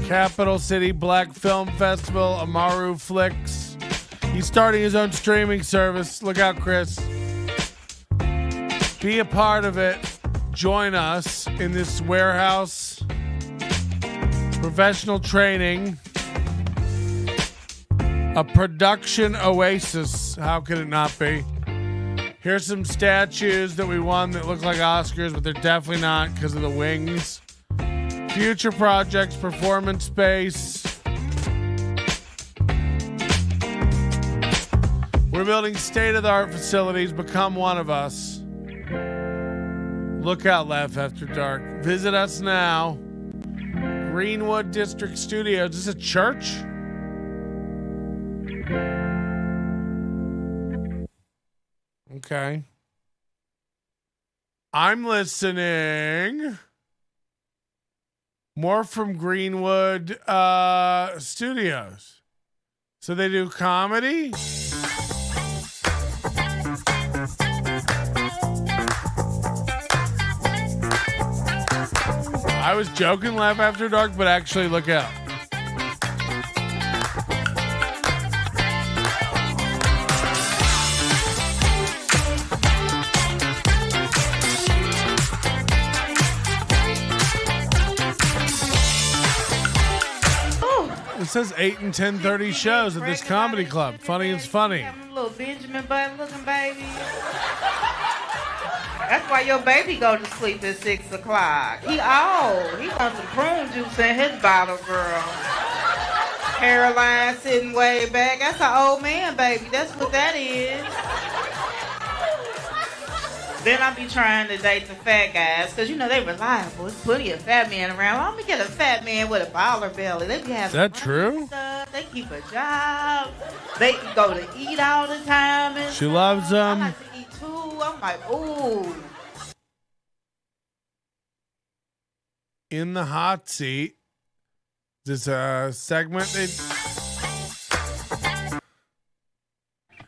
Capital City Black Film Festival. Amaru Flicks. He's starting his own streaming service. Look out, Chris. Be a part of it. Join us in this warehouse. Professional training. A production oasis. How could it not be? Here's some statues that we won that look like Oscars, but they're definitely not because of the wings. Future projects, performance space. We're building state-of-the-art facilities. Become one of us. Look out, Laugh After Dark. Visit us now. Greenwood District Studios. Is this a church? Okay. I'm listening. More from Greenwood Studios. So they do comedy? I was joking, Laugh After Dark, but actually look out. It says 8 and 10:30 shows at this comedy club. Funny is funny. Little Benjamin Button looking baby. That's why your baby go to sleep at 6 o'clock. He old. He wants some prune juice in his bottle, girl. Hairline sitting way back. That's an old man, baby. That's what that is. Then I be trying to date the fat guys, because, you know, they reliable. There's plenty of fat men around. Let me get a fat man with a baller belly. They be having Is that true? stuff. They keep a job. They go to eat all the time. And She loves them. I like to eat too. I'm like, ooh. In the hot seat. This segment.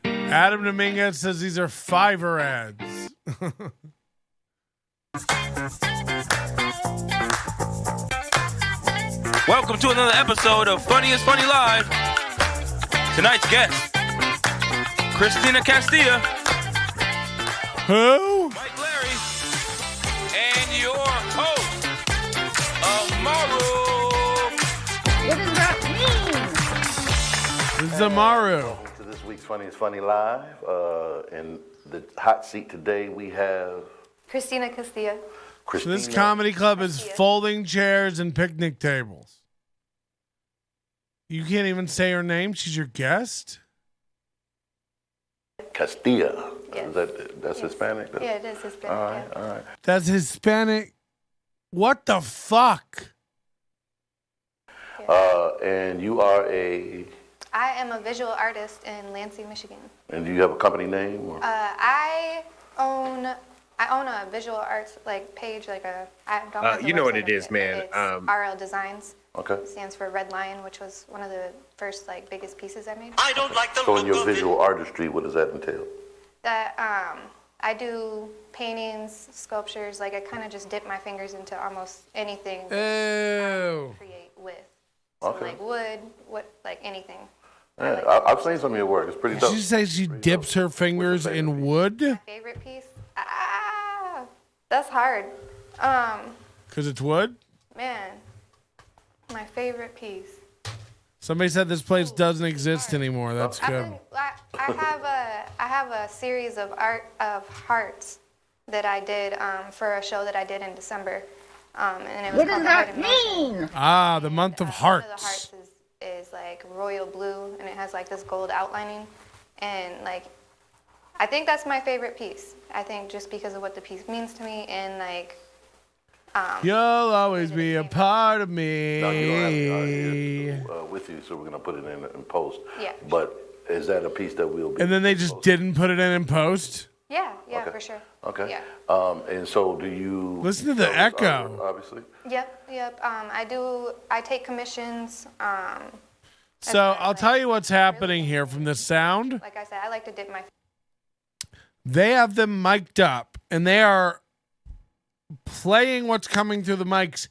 Adam Dominguez says these are Fiverr ads. Welcome to another episode of Funny is Funny Live. Tonight's guest, Christina Castilla, Who? Mike Larry, and your host, Amaru. What does that mean? This is Amaru. Welcome to this week's Funny is Funny Live. In the hot seat today, we have Christina Castilla. So Christina. this comedy club is folding chairs and picnic tables. You can't even say her name. She's your guest. Castilla. Yes. That's Hispanic? Yeah, it is Hispanic. All right, all right. That's Hispanic. What the fuck? And you are a... I am a visual artist in Lansing, Michigan. And do you have a company name? Or? I own a visual arts page, I don't have the you know what website it is, man. It's RL Designs. Okay. It stands for Red Lion, which was one of the first biggest pieces I made. I don't like the So in your visual artistry, what does that entail? That I do paintings, sculptures. I kind of just dip my fingers into almost anything I Ew. create with. So Okay. wood, anything. Yeah, I've seen some of your work. It's pretty Did dope. she say she dips her fingers in wood? Favorite piece? That's hard. Because it's wood? Man, my favorite piece. Somebody said this place doesn't exist anymore. That's good. I have a series of hearts that I did for a show that I did in December. And it was called The Heart in Motion. Ah, the month of One of the hearts. hearts is royal blue, and it has this gold outlining. And I think that's my favorite piece. I think just because of what the piece means to me, and You'll always be a part of me. No, you don't have it with you, so we're going to put it in post. Yeah. But is that a piece that we'll be... And then they just didn't put it in post? yeah, Okay. for sure. Okay. Yeah. And so do you... Listen to the sell this echo. artwork, obviously? Yep. I take commissions. So I'll tell you what's happening here from the sound. Like I said, I like to dip my... They have them mic'd up, and they are playing what's coming through the mics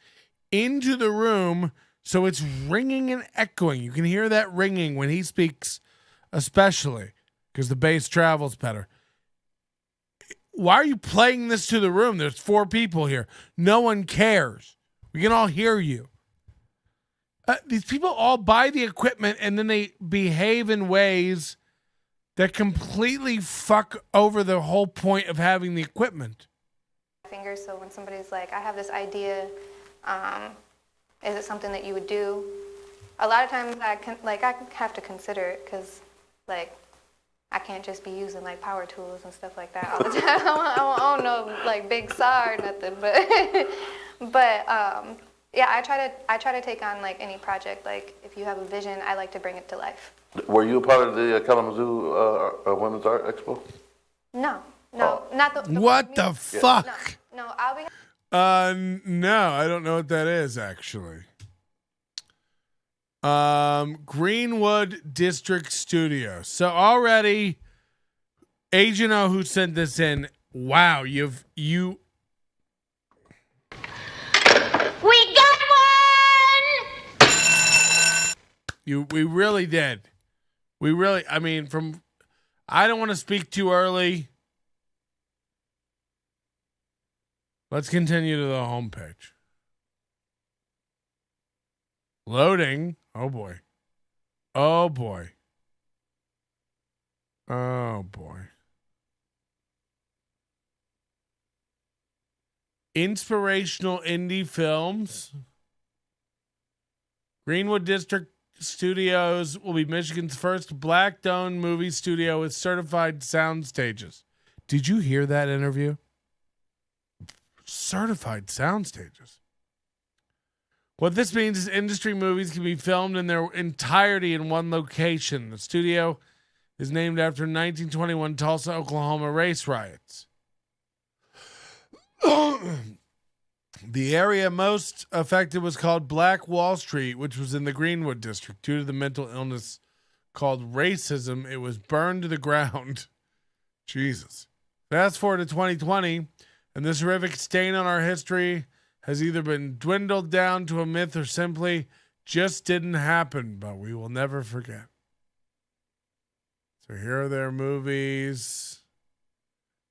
into the room, so it's ringing and echoing. You can hear that ringing when he speaks, especially because the bass travels better. Why are you playing this to the room? There's 4 people here. No one cares. We can all hear you. These people all buy the equipment and then they behave in ways that completely fuck over the whole point of having the equipment. Fingers, so when somebody's like, I have this idea, is it something that you would do? A lot of times I have to consider it because I can't just be using power tools and stuff like that all the time. I don't know big saw or nothing, but yeah, I try to take on any project. If you have a vision, I like to bring it to life. Were you a part of the Kalamazoo Women's Art Expo? No, not the What the fuck? No, I'll be. No, I don't know what that is actually. Greenwood District Studio. So already, Agent O who sent this in. Wow, We got one! we really did. I don't want to speak too early. Let's continue to the homepage. Loading. Oh boy. Oh boy. Oh boy. Inspirational indie films. Greenwood District Studios will be Michigan's first black-owned movie studio with certified sound stages. Did you hear that interview? Certified sound stages. What this means is industry movies can be filmed in their entirety in one location. The studio is named after 1921 Tulsa, Oklahoma race riots. The area most affected was called Black Wall Street, which was in the Greenwood district. Due to the mental illness called racism, it was burned to the ground. Jesus. Fast forward to 2020, and this horrific stain on our history has either been dwindled down to a myth or simply just didn't happen, but we will never forget. So here are their movies.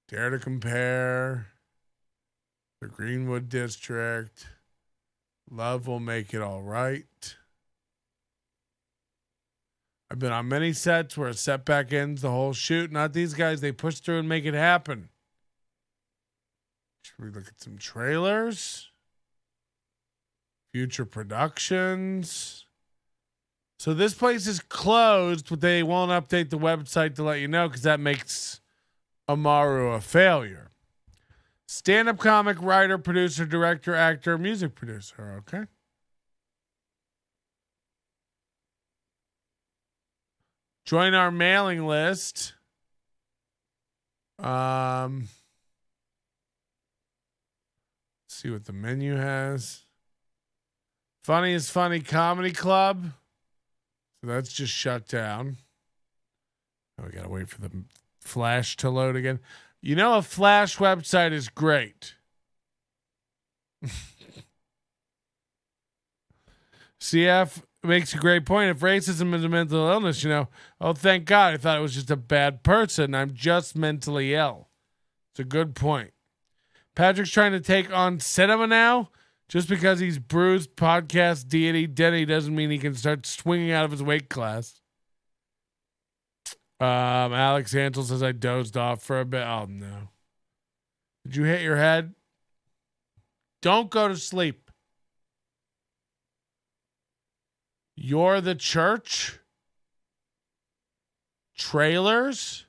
Dare to Compare. The Greenwood District. Love Will Make It All Right. I've been on many sets where a setback ends the whole shoot. Not these guys. They push through and make it happen. Should we look at some trailers? Future productions. So this place is closed, but they won't update the website to let you know because that makes Amaru a failure. Stand-up comic, writer, producer, director, actor, music producer. Okay. Join our mailing list. Let's see what the menu has. Funny is Funny Comedy Club. So that's just shut down. Oh, we gotta wait for the Flash to load again. You know, a Flash website is great. CF makes a great point. If racism is a mental illness, oh, thank God. I thought it was just a bad person. I'm just mentally ill. It's a good point. Patrick's trying to take on cinema now. Just because he's bruised podcast deity Denny doesn't mean he can start swinging out of his weight class. Alex Ansel says I dozed off for a bit. Oh, no. Did you hit your head? Don't go to sleep. You're the church? Trailers?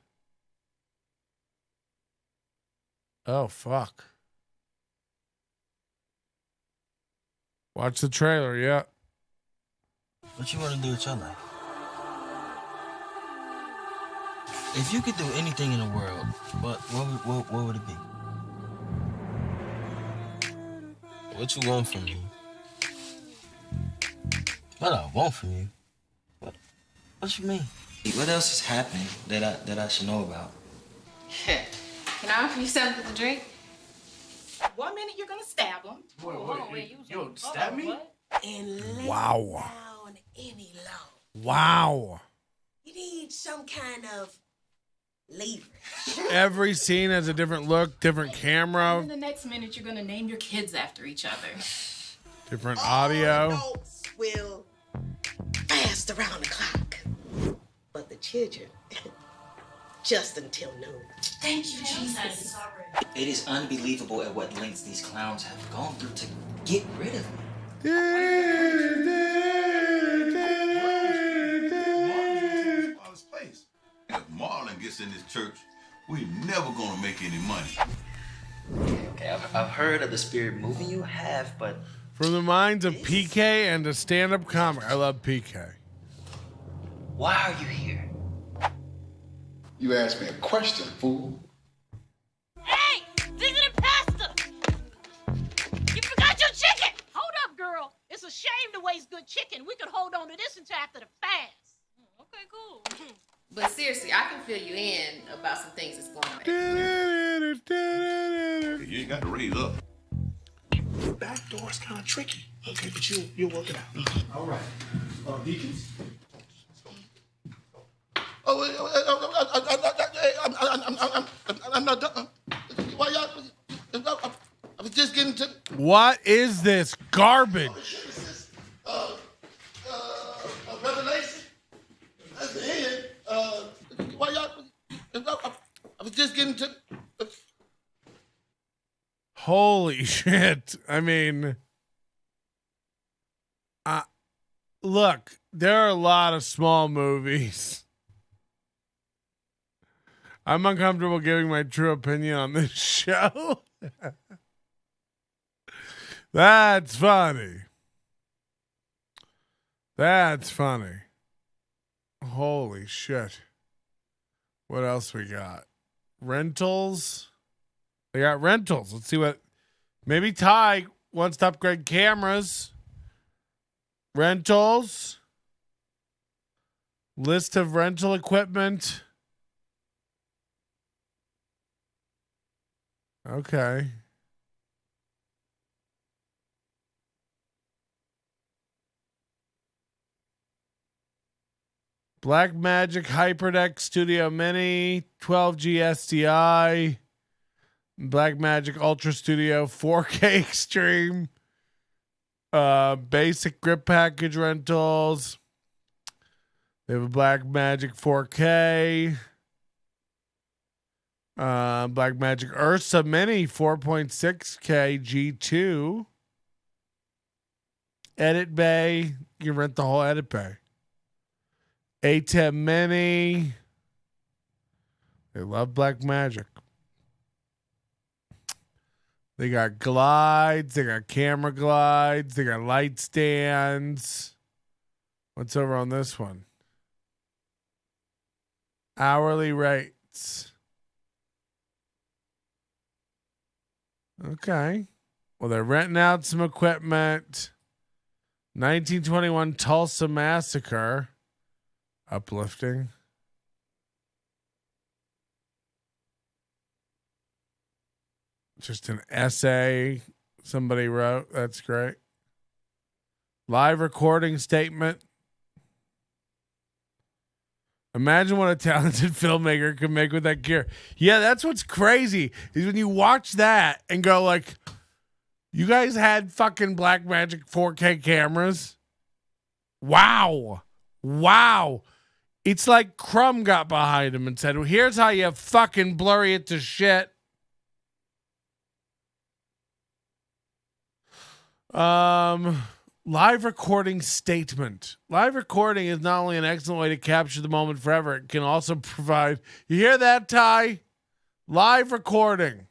Oh, fuck. Watch the trailer, yeah. What you want to do with your life? If you could do anything in the world, what would it be? What you want from me? What I want from you? What you mean? What else is happening that I should know about? Can I offer you something to drink? 1 minute you're gonna stab him. Wait, you stab me? And lay Wow. down any low. Wow. You need some kind of leverage. Every scene has a different look, different camera, And the next minute you're gonna name your kids after each other. different audio. Adults will fast around the clock, but the children just until noon. Thank you, Jesus. It is unbelievable at what lengths these clowns have gone through to get rid of me. If Marlon gets in this church, we never gonna make any money. Okay, I've heard of the spirit moving you have, but From the minds of PK and a stand-up comic. I love PK. why are you here? You asked me a question, fool. Hey, visiting pastor! You forgot your chicken! Hold up, girl. It's a shame to waste good chicken. We could hold on to this until after the fast. Okay, cool. But seriously, I can fill you in about some things that's going on. You ain't got to raise up. Back door's kind of tricky. Okay, but you'll work it out. All right. Deacons? I'm not done. Why y'all? I was just getting to. What is this garbage? Revelation. That's the end. Why y'all? I was just getting to. Holy shit. I mean, look, there are a lot of small movies. I'm uncomfortable giving my true opinion on this show. That's funny. That's funny. Holy shit. What else we got? Rentals. They got rentals. Let's see what. Maybe Thai wants to upgrade cameras. Rentals. List of rental equipment. Okay. Blackmagic HyperDeck Studio Mini 12G SDI. Blackmagic Ultra Studio 4K Extreme. Basic grip package rentals. They have a Blackmagic 4K. Blackmagic Ursa Mini 4.6K G2. Edit Bay. You rent the whole Edit Bay. A10 Mini. They love black magic. They got glides. They got camera glides. They got light stands. What's over on this one? Hourly rates. Okay. Well, they're renting out some equipment. 1921 Tulsa Massacre. Uplifting. Just an essay somebody wrote. That's great. Live recording statement. Imagine what a talented filmmaker could make with that gear. Yeah, that's what's crazy is when you watch that and go like, you guys had fucking Blackmagic 4K cameras? Wow. Wow. It's like Crumb got behind him and said, well, here's how you fucking blurry it to shit. Live recording statement. Live recording is not only an excellent way to capture the moment forever, it can also provide, you hear that, Thai? Live recording.